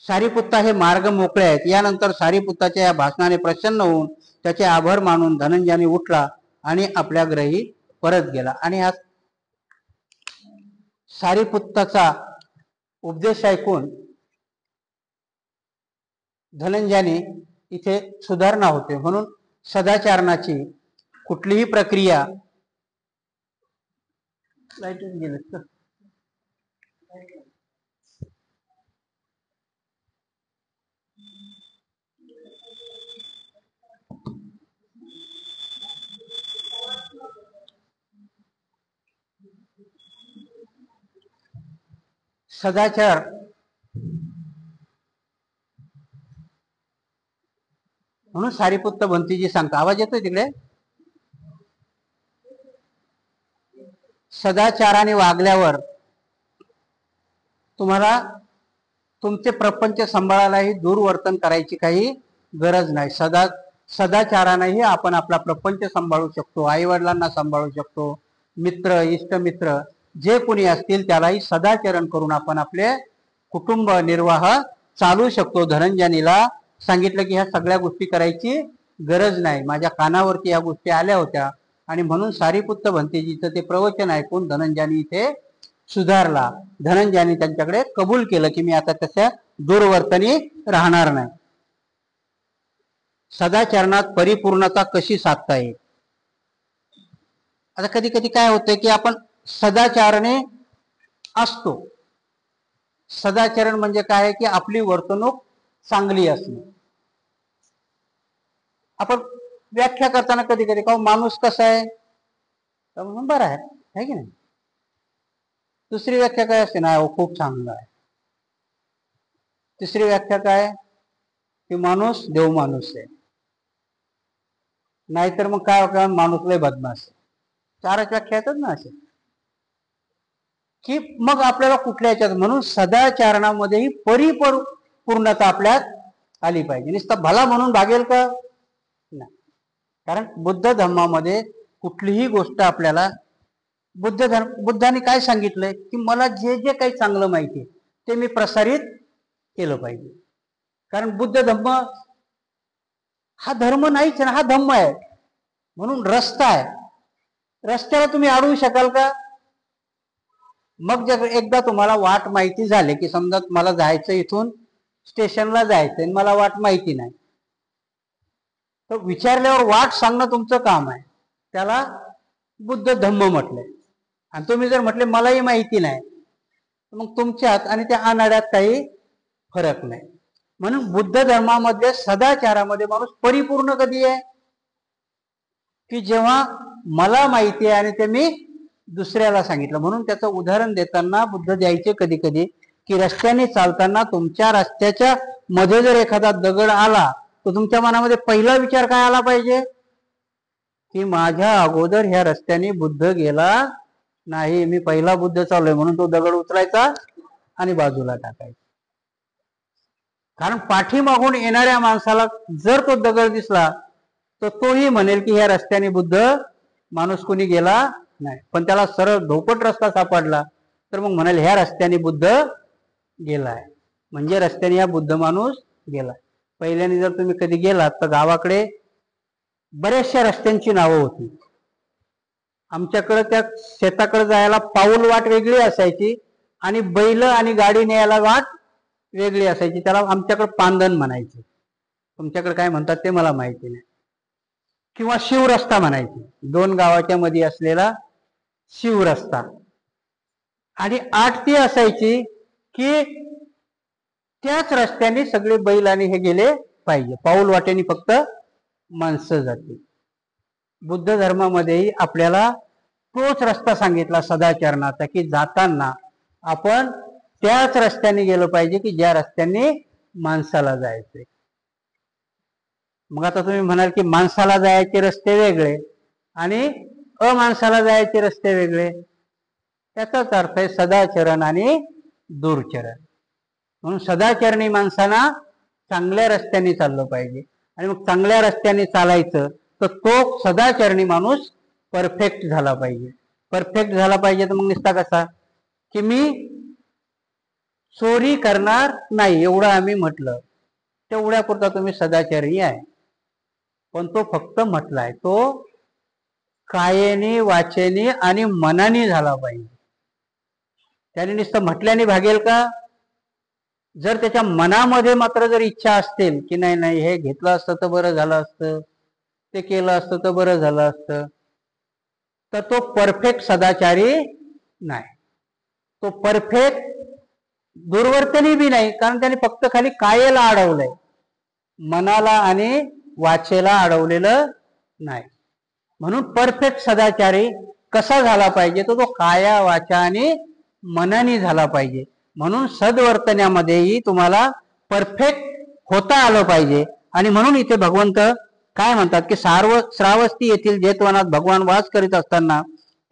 सारीपुत्ता हे मार्ग मोकळे आहेत. यानंतर सारीपुत्ताच्या या भाषणाने प्रसन्न होऊन त्याचे आभार मानून धनंजयाने उठला आणि आपल्या ग्रही परत गेला. आणि हा सारीपुत्ताचा उपदेश ऐकून धनंजयाने इथे सुधारणा होते. म्हणून सदाचरणाची कुठलीही प्रक्रिया सदाचार म्हणून सारीपुत्त भंतीजी सांगता. आवाज येतोय तिकडे? सदाचाराने वागल्यावर तुम्हाला तुमचे प्रपंच सांभाळायलाही दुर्वर्तन करायची काही गरज नाही. सदाचारानेही आपण आपला प्रपंच सांभाळू शकतो, आई वडिलांना सांभाळू शकतो, मित्र इष्टमित्र जे कोणी असतील त्यालाही सदाचरण करून आपण आपले कुटुंब निर्वाह चालू शकतो. धनंजयानीला सांगितलं की ह्या सगळ्या गोष्टी करायची गरज नाही. माझ्या कानावरती ह्या गोष्टी आल्या होत्या आणि म्हणून सारीपुत्त भंतेजीचं ते प्रवचन ऐकून धनंजयानी इथे सुधारला. धनंजयाने त्यांच्याकडे कबूल केलं की मी आता तशा दुर्वर्तनी राहणार नाही. सदाचरणात परिपूर्णता कशी साधता येईल? आता कधी कधी काय होतंय की आपण सदाचारणे असतो. सदाचरण म्हणजे काय की आपली वर्तणूक चांगली असणे. आपण व्याख्या करताना कधी कधी का माणूस कसा आहे तर म्हणून बरं आहे की नाही. दुसरी व्याख्या काय असते ना खूप चांगला आहे. तिसरी व्याख्या काय की माणूस देव माणूस आहे. नाहीतर मग काय माणूस लय बदमाश. चारच व्याख्या येतात ना असे की मग आपल्याला कुठल्या याच्यात म्हणून सदाचरणामध्येही परिपूर्णता आपल्यात आली पाहिजे. नुसतं भला म्हणून भागेल का नाही. कारण बुद्ध धर्मामध्ये कुठलीही गोष्ट आपल्याला बुद्धाने काय सांगितलंय की मला जे जे काही चांगलं माहिती आहे ते मी प्रसारित केलं पाहिजे. कारण बुद्ध धर्म हा धर्म नाहीच ना, हा धम्म आहे. म्हणून रस्ता आहे. रस्त्याला तुम्ही अडवू शकाल का. मग जर एकदा तुम्हाला वाट माहिती झाली की समजा मला जायचं इथून स्टेशनला जायचंय मला वाट माहिती नाही तर विचारल्यावर वाट सांगणं तुमचं काम आहे. त्याला बुद्ध धम्म म्हटलंय. आणि तुम्ही जर म्हटले मलाही माहिती नाही मग तुमच्यात आणि त्या अनाड्यात काही फरक नाही. म्हणून बुद्ध धर्मामध्ये सदाचारामध्ये माणूस परिपूर्ण कधी आहे की जेव्हा मला माहिती आहे आणि ते मी दुसऱ्याला सांगितलं. म्हणून त्याचं उदाहरण देताना बुद्ध द्यायचे कधी कधी की रस्त्याने चालताना तुमच्या रस्त्याच्या मध्ये जर एखादा दगड आला तर तुमच्या मनामध्ये पहिला विचार काय आला पाहिजे की माझ्या अगोदर ह्या रस्त्याने बुद्ध गेला नाही, मी पहिला बुद्ध चाललोय. म्हणून तो दगड उचलायचा आणि बाजूला टाकायचा. कारण पाठीमागून येणाऱ्या माणसाला जर तो दगड दिसला तर तोही म्हणेल की ह्या रस्त्याने बुद्ध माणूस कोणी गेला नाही. पण त्याला सरळ धोपट रस्ता सापडला तर मग म्हणाल ह्या रस्त्याने बुद्ध गेलाय, म्हणजे रस्त्याने हा बुद्ध माणूस गेलाय. पहिल्याने जर तुम्ही कधी गेलात तर गावाकडे बऱ्याचशा रस्त्यांची नावं होती. आमच्याकडे त्या शेताकडे जायला पाऊल वाट वेगळी असायची आणि बैल आणि गाडी न्यायला वाट वेगळी असायची. त्याला आमच्याकडे पांदन म्हणायचे. तुमच्याकडे काय म्हणतात ते मला माहिती नाही. किंवा शिवरस्ता म्हणायचे. दोन गावाच्या मध्ये असलेला शिवरस्ता. आणि आठ ती असायची की त्याच रस्त्याने सगळे बैल आणि हे गेले पाहिजे. पाऊल वाटेने फक्त माणसं जातील. बुद्ध धर्मामध्येही आपल्याला तोच रस्ता सांगितला सदाचरणाचा की जाताना आपण त्याच रस्त्याने गेलो पाहिजे की ज्या रस्त्याने माणसाला जायचंय. मग आता तुम्ही म्हणाल की माणसाला जायचे रस्ते वेगळे आणि अमाणसाला जायचे रस्ते वेगळे. त्याचाच अर्थ आहे सदाचरण आणि दुर्चरण. म्हणून सदाचरणी माणसांना चांगल्या रस्त्याने चाललं पाहिजे. आणि मग चांगल्या रस्त्याने चालायचं तर तो सदाचरणी माणूस परफेक्ट झाला पाहिजे. परफेक्ट झाला पाहिजे तर मग निसता कसा की मी चोरी करणार नाही एवढं आम्ही म्हटलं तेवढ्यापुरता तुम्ही सदाचारी आहे. पण तो फक्त म्हटलाय तो कायेने वाचेने आणि मनाने झाला पाहिजे. त्याने नुसतं म्हटल्याने भागेल का. जर त्याच्या मनामध्ये मात्र जर इच्छा असतील की नाही नाही हे घेतलं असतं तर बरं झालं असतं, ते केलं असतं तर बरं झालं असतं, तर तो परफेक्ट सदाचारी नाही. तो परफेक्ट दुर्वर्तनी बी नाही. कारण त्याने फक्त खाली कायेला अडवलंय, मनाला आणि वाचेला अडवलेलं नाही. म्हणून परफेक्ट सदाचारी कसा झाला पाहिजे तो काया वाचा आणि मनाने झाला पाहिजे. म्हणून सद्वर्तनामध्येही तुम्हाला परफेक्ट होता आलं पाहिजे. आणि म्हणून इथे भगवंत काय म्हणतात की श्रावस्ती येथील जेतवनात भगवान वास करीत असताना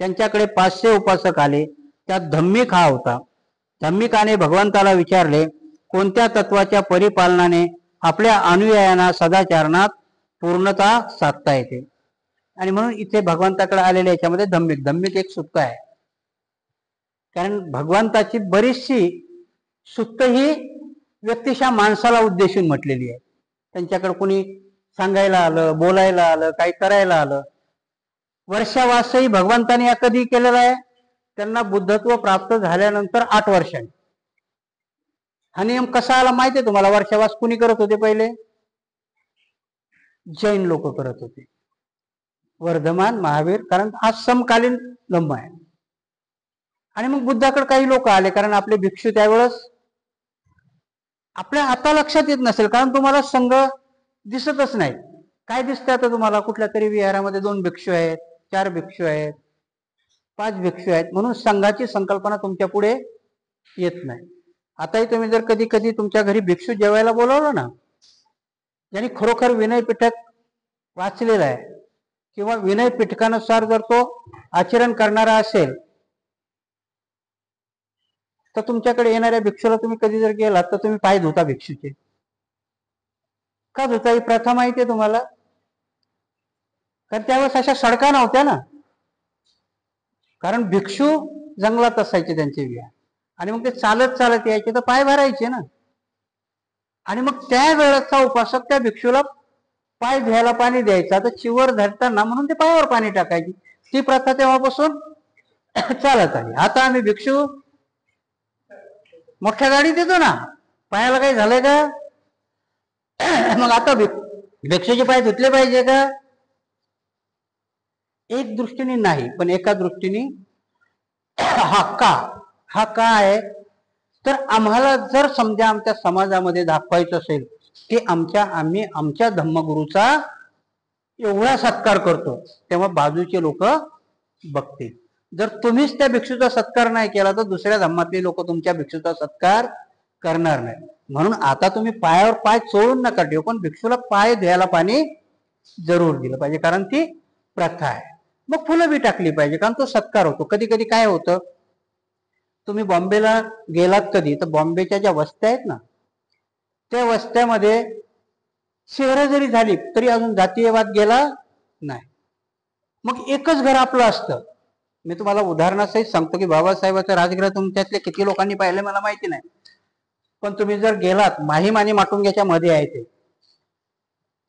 त्यांच्याकडे 500 उपासक आले. त्यात धम्मिक हा होता. धम्मिकाने भगवंताला विचारले कोणत्या तत्वाच्या परिपालनाने आपल्या अनुयायांना सदाचरणात पूर्णता साधता येते. आणि म्हणून इथे भगवंताकडे आलेल्या याच्यामध्ये धम्मिक एक सुत्त आहे. कारण भगवंताची बरीचशी सुत्त ही व्यक्तिशः माणसाला उद्देशून म्हटलेली आहे. त्यांच्याकडे कोणी सांगायला आलं, बोलायला आलं, काही करायला आलं. वर्षावासही भगवंताने या कधी केलेला आहे त्यांना बुद्धत्व प्राप्त झाल्यानंतर 8 वर्षांनी. हा नियम कसा आला माहिती आहे तुम्हाला. वर्षावास कुणी करत होते पहिले. जैन लोक करत होते. वर्धमान, महावीर, कारण हा समकालीन धम्म आहे. आणि मग बुद्धाकडे काही लोक आले, कारण आपले भिक्षू त्यावेळेस आपल्या आता लक्षात येत नसेल, कारण तुम्हाला संघ दिसतच नाही. काय दिसतं आता तुम्हाला? कुठल्या तरी विहारामध्ये 2 भिक्षू आहेत, 4 भिक्षू आहेत, 5 भिक्षू आहेत, म्हणून संघाची संकल्पना तुमच्या पुढे येत नाही. आताही तुम्ही जर कधी कधी तुमच्या घरी भिक्षू जेवायला बोलावलं ना, ज्यांनी खरोखर विनय पिटक वाचलेला आहे किंवा विनय पिटकानुसार जर तो आचरण करणारा असेल, तर तुमच्याकडे येणाऱ्या भिक्षूला तुम्ही कधी जर गेलात तर तुम्ही पाय धुता भिक्षूचे. का धुता? ही प्रथा माहिती आहे तुम्हाला? कारण त्यावेळेस अशा सडका नव्हत्या ना, कारण भिक्षू जंगलात असायचे त्यांचे विहार, आणि मग ते चालत चालत यायचे, तर पाय भरायचे ना. आणि मग त्या वेळेचा उपासक त्या भिक्षूला पाय धुवायला पाणी द्यायचा, तर चिवर धरताना म्हणून ते पायावर पाणी टाकायची. ती प्रथा तेव्हापासून चालत आली. आता आम्ही भिक्षू मोठ्या गाडीत येतो ना, पायाला काही झालंय का? मग आता भिक्षूचे पाय धुतले पाहिजे का? एक दृष्टीने नाही, पण एका दृष्टीने हा का आहे, तर आम्हाला जर समजा आमच्या समाजामध्ये दाखवायचं असेल की आम्ही आमच्या धम्मगुरूचा एवढा सत्कार करतो, तेव्हा बाजूचे लोक बघतील. जर तुम्हीच त्या भिक्षूचा सत्कार नाही केला तर दुसऱ्या धम्मातले लोक तुमच्या भिक्षूचा सत्कार करणार नाही. म्हणून आता तुम्ही पायावर पाय चोळून नका ठेवू, पण भिक्षूला पाय धुवायला पाणी जरूर दिलं पाहिजे, कारण ती प्रथा आहे. मग फुलं बी टाकली पाहिजे, कारण तो सत्कार होतो. कधी कधी काय होतं, तुम्ही बॉम्बेला गेलात कधी, तर बॉम्बेच्या ज्या वस्त्या आहेत ना, त्या वस्त्यामध्ये शहरं जरी झाली तरी अजून जातीयवाद गेला नाही. मग एकच घर आपलं असतं. मी तुम्हाला उदाहरणासहित सांगतो की बाबासाहेबाचं राजगृह तुमच्यातले किती लोकांनी पाहिलं मला माहिती नाही, पण तुम्ही जर गेलात, माहीम आणि माटुंग्याच्या मध्ये आहे ते,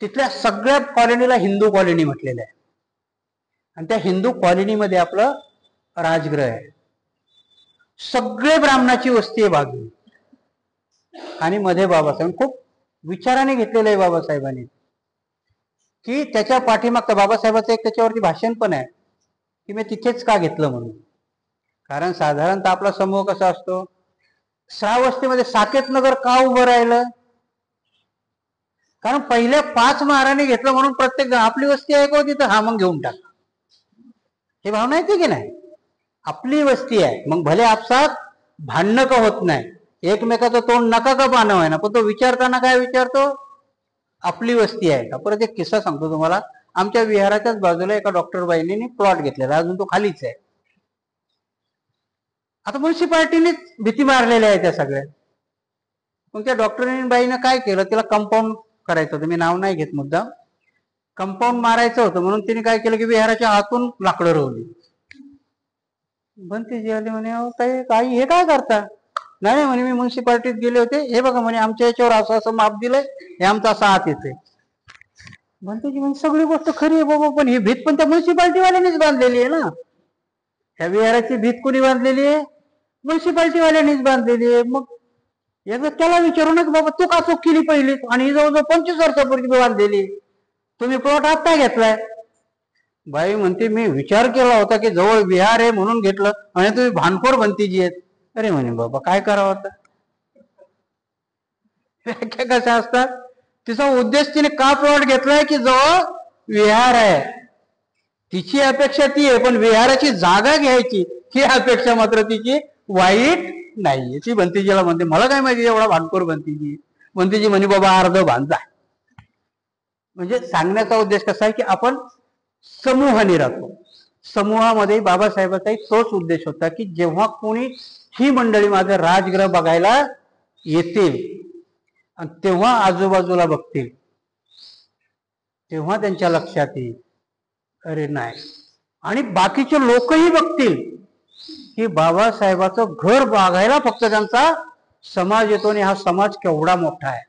तिथल्या सगळ्या कॉलनीला हिंदू कॉलनी म्हटलेलं आहे, आणि त्या हिंदू कॉलनीमध्ये आपलं राजगृह आहे. सगळे ब्राह्मणाची वस्ती आहे बाजू, आणि मध्ये बाबासाहेब खूप विचाराने घेतलेलं आहे बाबासाहेबांनी, की त्याच्या पाठीमागचं बाबासाहेबाचं एक त्याच्यावरती भाषण पण आहे की मी तिथेच का घेतलं म्हणून. कारण साधारणतः आपला समूह कसा असतो, श्रावस्तीमध्ये साकेत नगर का उभं राहिलं? कारण पहिल्या 5 महाराणी घेतलं म्हणून प्रत्येक जण आपली वस्ती आहे का तिथं, हा मग घेऊन टाका, हे भावना येते की नाही? आपली वस्ती आहे, मग भले आपसात भांडणं का होत नाही, एकमेकाचं तोंड नका का पानं आहे ना, पण तो विचारताना काय विचारतो, आपली वस्ती आहे का? परत एक किस्सा सांगतो तुम्हाला. आमच्या विहाराच्याच बाजूला एका डॉक्टर बाईंनी प्लॉट घेतलेला, अजून तो खालीच आहे. आता म्युन्सिपाल्टीनेच भीती मारलेल्या आहे त्या सगळ्या. मग त्या डॉक्टरीन बाईनं काय केलं, तिला कंपाऊंड करायचं होतं, मी नाव नाही घेत मुद्दाम, कंपाऊंड मारायचं होतं म्हणून तिने काय केलं की विहाराच्या आतून लाकडं रोवली. भंतीजी आले म्हणे, अहो ताई हे काय करता? नाही म्हणे, मी म्युन्सिपाल्टीत गेले होते, हे बघा म्हणे आमच्या याच्यावर असं असं माप दिलंय, हे आमचा असा हात येतोय. भंतीजी म्हणजे सगळी गोष्ट खरी आहे बाबा, पण ही भीत पण त्या म्युन्सिपाल्टीवाल्यांनीच बांधलेली आहे ना. ह्या विहाराची भीत कोणी बांधलेली आहे? म्युन्सिपाल्टीवाल्यांनीच बांधलेली आहे. मग एकदा त्याला विचारू ना की बाबा तू का चूक केली पहिली, आणि ही जवळजवळ 25 वर्षापूर्वी बांधलेली, तुम्ही प्लॉट आत्ता घेतलाय. बाई म्हणते, मी विचार केला होता की जवळ विहार आहे म्हणून घेतलं, आणि तुम्ही भानखोर भंतीजी आहेत. अरे म्हणे बाबा काय करावं आता, व्याख्या कशा असतात. तिचा उद्देश तिने का प्लॉट घेतलाय की जवळ विहार आहे, तिची अपेक्षा ती आहे, पण विहाराची जागा घ्यायची ही अपेक्षा मात्र तिची वाईट नाहीये. ती भंतीजीला म्हणते, मला काय माहिती एवढा भानखोर भंतीजी. भंतीजी म्हणे, बाबा अर्ध बांधा. म्हणजे सांगण्याचा उद्देश कसा आहे की आपण समूहाने राहतो. समूहामध्ये बाबासाहेबांचाही तोच उद्देश होता की जेव्हा कोणी ही मंडळी माझं राजगृह बघायला येतील आणि तेव्हा आजूबाजूला बघतील, तेव्हा त्यांच्या लक्षात येईल, अरे नाही, आणि बाकीचे लोकही बघतील की बाबासाहेबाचं घर बघायला फक्त त्यांचा समाज येतो, आणि हा समाज केवढा मोठा आहे.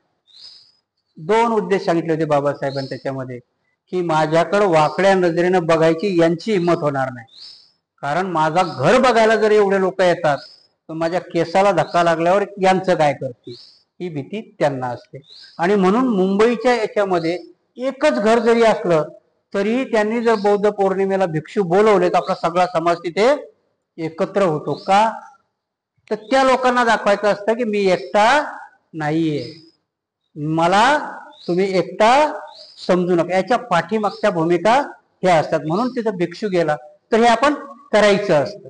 2 उद्देश सांगितले होते बाबासाहेबांनी त्याच्यामध्ये, की माझ्याकडे वाकड्या नजरेनं बघायची यांची हिंमत होणार नाही, कारण माझा घर बघायला जर एवढे लोक येतात तर माझ्या केसाला धक्का लागल्यावर यांचं काय करतील, ही भीती त्यांना असते. आणि म्हणून मुंबईच्या याच्यामध्ये एकच घर जरी असलं तरीही त्यांनी जर बौद्ध पौर्णिमेला भिक्षू बोलवले तर आपला सगळा समाज तिथे एकत्र होतो. का? तर त्या लोकांना दाखवायचं असतं की मी एकटा नाहीये, मला तुम्ही एकटा समजू नका. याच्या पाठीमागच्या भूमिका ह्या असतात. म्हणून तिथं भिक्षू गेला तर हे आपण करायचं असतं.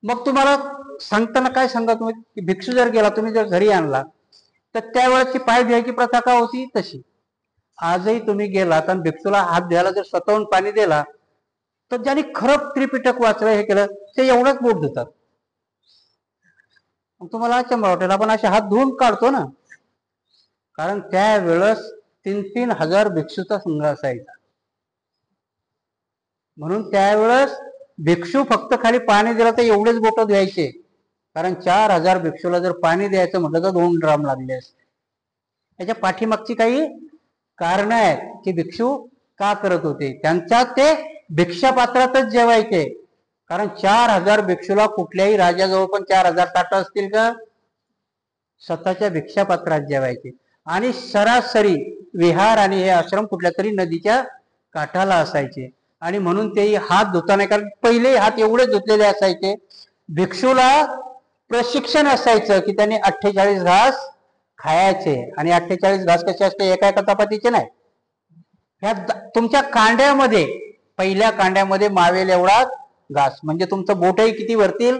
मग तुम्हाला सांगताना काय सांगा तुम्ही की भिक्षू जर गेला, तुम्ही जर घरी आणला तर त्यावेळेस ती पाय धुवायची प्रथा का होती तशी. आजही तुम्ही गेलात आणि भिक्षूला हात धुवायला जर स्वतःहून पाणी दिला तर ज्यांनी खरं त्रिपिटक वाचलं हे केलं ते एवढंच बोट धुतात. तुम्हाला अचंबा वाटेल, आपण असे हात धुवून काढतो ना, कारण त्यावेळेस 3-3 हजार भिक्षूचा संघ असायचा. म्हणून त्यावेळेस भिक्षू फक्त खाली पाणी दिलं तर एवढेच बोट धुवायचे, कारण 4000 भिक्षूला जर पाणी द्यायचं म्हटलं तर 2 ड्राम लागले असते. त्याच्या पाठीमागची काही कारण आहेत की भिक्षू का करत होते. त्यांच्या ते भिक्षा पात्रातच जेवायचे, कारण 4000 भिक्षूला कुठल्याही राजाजवळ पण 4000 ताटं असतील का? स्वतःच्या भिक्षा पात्रात जेवायचे. आणि सरासरी विहार आणि हे आश्रम कुठल्या तरी नदीच्या काठाला असायचे. आणि म्हणून तेही हात धुताना, कारण पहिले हात एवढे धुतलेले असायचे. भिक्षूला प्रशिक्षण असायचं की त्यांनी 48 घास खायचे. आणि 48 घास कसे असते? एका एका चपातीचे नाही. ह्या तुमच्या कांड्यामध्ये, पहिल्या कांड्यामध्ये मावेल एवढा घास, म्हणजे तुमचं बोटही किती भरतील?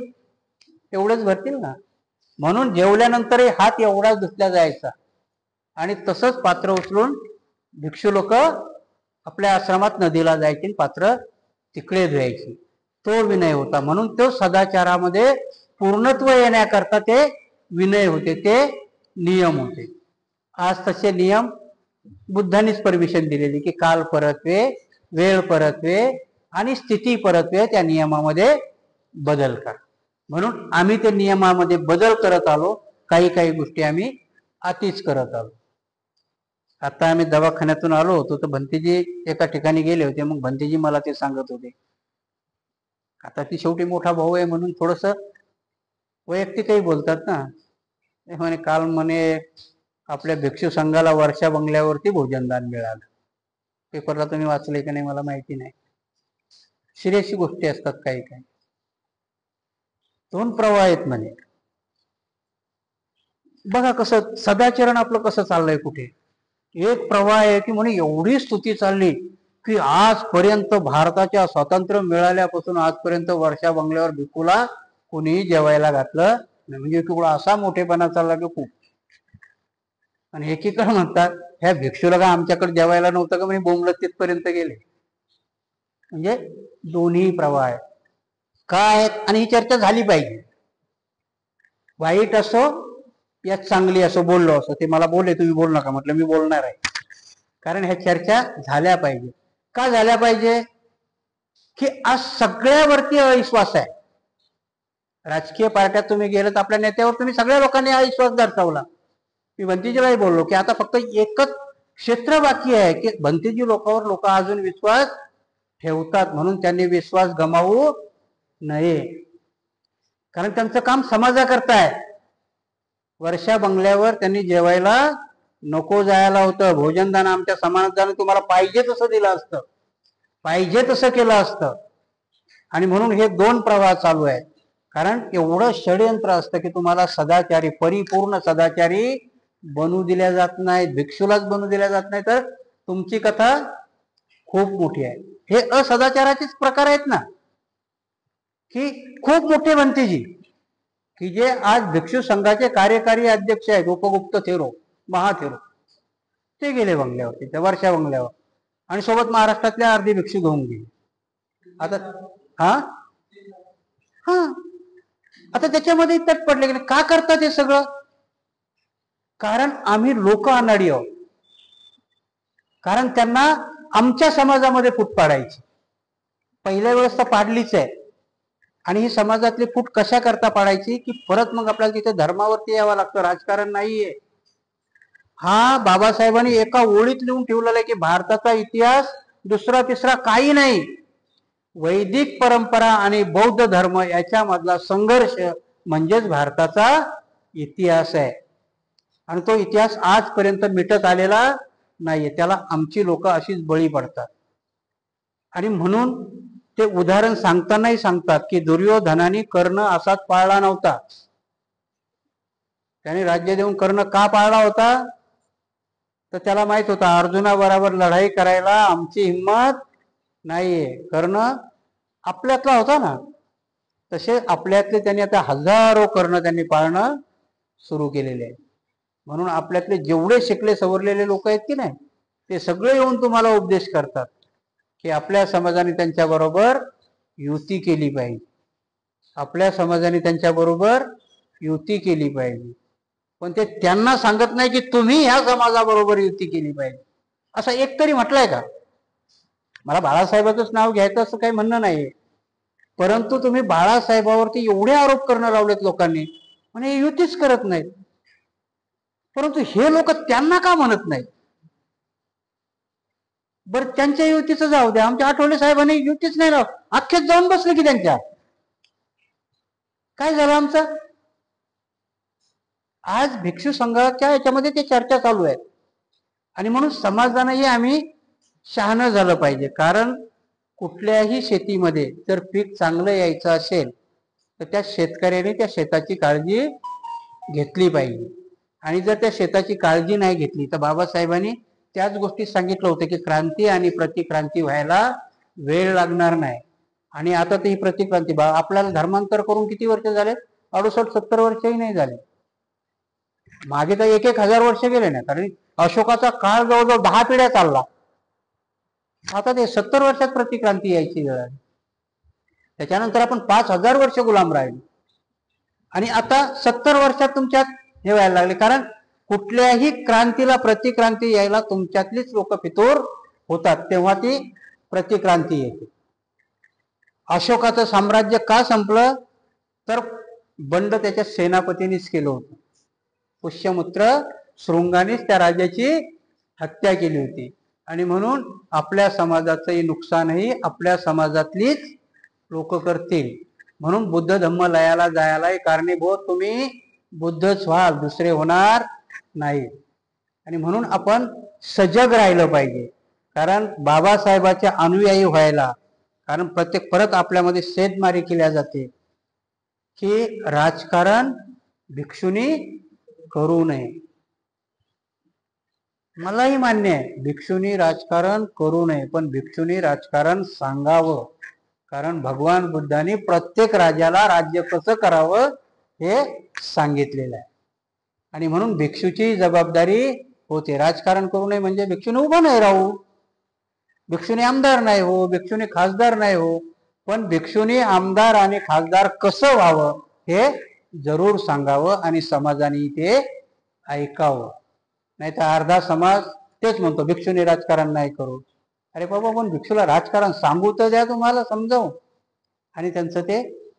एवढंच भरतील ना. म्हणून जेवल्यानंतरही हात एवढाच धुतला जायचा. आणि तसंच पात्र उचलून भिक्षू लोक आपल्या आश्रमात नदीला जायचे, पात्र तिकडे धुवायची. तो विनय होता. म्हणून तो सदाचारामध्ये पूर्णत्व येण्याकरता ते विनय होते, ते नियम होते. आज तसे नियम बुद्धांनीच परमिशन दिलेली की काल परत्वे, वेळ परत्वे आणि स्थिती परत्वे, त्या नियमामध्ये बदल करा. म्हणून आम्ही त्या नियमामध्ये बदल करत आलो. काही काही गोष्टी आम्ही अतिच करत आलो. आता आम्ही दवाखान्यातून आलो होतो तर भंतीजी एका ठिकाणी गेले होते. मग भंतीजी मला ते सांगत होते. आता ती शेवटी मोठा भाऊ आहे म्हणून थोडस वैयक्तिकही बोलतात ना. म्हणे काल म्हणे आपल्या भिक्षू संघाला वर्षा बंगल्यावरती भोजनदान मिळालं. पेपरला तुम्ही वाचले की नाही मला माहिती नाही. सिरियस गोष्टी असतात काही काही. 2 प्रवाह आहेत म्हणे. बघा कसं सदाचरण आपलं कसं चाललंय. कुठे एक प्रवाह आहे की म्हणे एवढी स्तुती चालली की आजपर्यंत भारताच्या स्वातंत्र्य मिळाल्यापासून आजपर्यंत वर्षा बंगल्यावर भिक्षूला कोणीही जेवायला घातलं नाही. म्हणजे एकीकडे असा मोठेपणा चालला की खूप. आणि एकीकडे म्हणतात ह्या भिक्षूला का आमच्याकडे जेवायला नव्हतं का म्हणजे बोंबलत तिथपर्यंत गेले. म्हणजे दोन्ही प्रवाह आहे काय. आणि ही चर्चा झाली पाहिजे. वाईट असो या चांगली असो, बोललो असो. ते मला बोलले तुम्ही बोलू नका, म्हटलं मी बोलणार आहे. कारण ह्या चर्चा झाल्या पाहिजे. का झाल्या पाहिजे? की आज सगळ्यावरती अविश्वास आहे. राजकीय पार्ट्यात तुम्ही गेलात, आपल्या नेत्यावर तुम्ही सगळ्या लोकांनी अविश्वास दर्शवला. मी भंतीजीलाही बोललो की आता फक्त एकच क्षेत्र बाकी आहे की भंतीजी लोकांवर लोक अजून विश्वास ठेवतात. म्हणून त्यांनी विश्वास गमावू नये, कारण त्यांचं काम समाजाकरता आहे. वर्षा बंगल्यावर त्यांनी जेवायला नको जायला होतं. भोजनदान आमच्या समाजाने तुम्हाला पाहिजे तसं दिलं असतं, पाहिजे तसं केलं असतं. आणि म्हणून हे 2 प्रवाह चालू आहेत. कारण एवढं षडयंत्र असतं की तुम्हाला सदाचारी, परिपूर्ण सदाचारी बनू दिल्या जात नाही. भिक्षूलाच बनू दिल्या जात नाही. तर तुमची कथा खूप मोठी आहे. हे असदाचाराचेच प्रकार आहेत ना. की खूप मोठे भंतीजी की जे आज भिक्षू संघाचे कार्यकारी अध्यक्ष आहेत, उपगुप्त थेरो, महाथेरो, ते गेले बंगल्यावरती, त्या वर्षा बंगल्यावर. आणि सोबत महाराष्ट्रातल्या अर्धी भिक्षू घेऊन गेले. आता हा हा आता त्याच्यामध्ये तट पडले की का करतात हे सगळं? कारण आम्ही लोक अनाडी आहोत. कारण त्यांना आमच्या समाजामध्ये फूट पाडायची. पहिल्या वेळेस तर पाडलीच आहे. आणि ही समाजातली फूट कशा करता पाडायची की परत मग आपल्याला तिथे धर्मावरती यावं लागतं. राजकारण नाहीये. हा बाबासाहेबांनी एका ओळीत लिहून ठेवलेला आहे की भारताचा इतिहास दुसरा तिसरा काही नाही, वैदिक परंपरा आणि बौद्ध धर्म याच्यामधला संघर्ष म्हणजेच भारताचा इतिहास आहे. आणि तो इतिहास आजपर्यंत मिटत आलेला नाहीये. त्याला आमची लोक अशीच बळी पडतात. आणि म्हणून ते उदाहरण सांगतानाही सांगतात की दुर्योधनाने कर्ण असाच पाळला नव्हता. त्याने राज्य देऊन कर्ण का पाळला होता? तर त्याला माहित होता अर्जुना बरोबर लढाई करायला आमची हिंमत नाहीये. कर्ण आपल्यातला होता ना, तसे आपल्यातले त्यांनी आता हजारो कर्ण त्यांनी पाळणं सुरू केलेले आहे. म्हणून आपल्यातले जेवढे शिकले सवरलेले लोक आहेत की नाही, ते सगळे येऊन तुम्हाला उपदेश करतात की आपल्या समाजाने त्यांच्या बरोबर युती केली पाहिजे, आपल्या समाजाने त्यांच्या बरोबर युती केली पाहिजे. पण ते त्यांना सांगत नाही की तुम्ही ह्या समाजाबरोबर युती केली पाहिजे, असं एक तरी म्हटलंय का? मला बाळासाहेबांचंच नाव घ्यायचं असं काही म्हणणं नाहीये, परंतु तुम्ही बाळासाहेबावरती एवढे आरोप करणं लावलेत लोकांनी, म्हणजे युतीच करत नाहीत. परंतु हे लोक त्यांना का म्हणत नाही? बरं त्यांच्या युतीचं जाऊ द्या, आमच्या आठवले साहेबांनी युतीच नाही राव, अख्खेच जाऊन बसले की त्यांच्या. काय झालं आमचं? आज भिक्षू संघाच्या याच्यामध्ये ते चर्चा चालू आहे. आणि म्हणून समाजानंही आम्ही शहाणं झालं पाहिजे. कारण कुठल्याही शेतीमध्ये जर पीक चांगलं यायचं असेल तर त्या शेतकऱ्याने त्या शेताची काळजी घेतली पाहिजे. आणि जर त्या शेताची काळजी नाही घेतली तर बाबासाहेबांनी त्याच गोष्टी सांगितलं होतं की क्रांती आणि प्रतिक्रांती व्हायला वेळ लागणार नाही. आणि आता ती प्रतिक्रांती आपल्याला धर्मांतर करून किती वर्ष झाले? 68-70 वर्षही नाही झाले. मागे तर 1,000 वर्ष गेले ना, कारण अशोकाचा काळ जवळजवळ 10 पिढ्या चालला. आता ते 70 वर्षात प्रतिक्रांती यायची वेळ आली. त्याच्यानंतर आपण 5,000 वर्ष गुलाम राहिले आणि आता 70 वर्षात तुमच्यात हे व्हायला लागले. कारण कुठल्याही क्रांतीला प्रतिक्रांती यायला तुमच्यातलीच लोक फितूर होतात, तेव्हा ती प्रतिक्रांती येते. अशोकाचं साम्राज्य का संपलं? तर बंड त्याच्या सेनापतीनेच केलं होतं. पुष्यमुत्र शृंगानेच त्या राजाची हत्या केली होती. आणि म्हणून आपल्या समाजाचंही नुकसानही आपल्या समाजातलीच लोक करतील. म्हणून बुद्ध धम्म लयाला जायलाही कारणीभूत तुम्ही बुद्धच व्हाल, दुसरे होणार नाही. आणि म्हणून आपण सजग राहिलं पाहिजे. कारण बाबासाहेबाचे अनुयायी व्हायला, कारण परत आपल्यामध्ये सेदमारी केल्या जाते की राजकारण भिक्षुनी करू नये. मलाही मान्य आहे भिक्षुनी राजकारण करू नये, पण भिक्षुनी राजकारण सांगावं. कारण भगवान बुद्धांनी प्रत्येक राजाला राज्य कसं करावं हे सांगितलेलं आहे. आणि म्हणून भिक्षूची जबाबदारी होते. राजकारण करू नये म्हणजे भिक्षूने उभं नाही राहू, भिक्षुनी आमदार नाही हो, भिक्षुनी खासदार नाही हो, पण भिक्षुनी आमदार आणि खासदार कसं व्हावं हे जरूर सांगावं आणि समाजाने ते ऐकावं. नाही तर अर्धा समाज तेच म्हणतो भिक्षुनी राजकारण नाही करू. अरे बाबा, पण भिक्षूला राजकारण सांगू तर द्या, तुम्हाला समजावू, आणि त्यांचं ते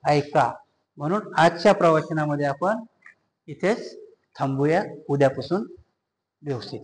ऐका. म्हणून आजच्या प्रवचनामध्ये आपण इथेच थांबूया. उद्यापासून व्यवस्थित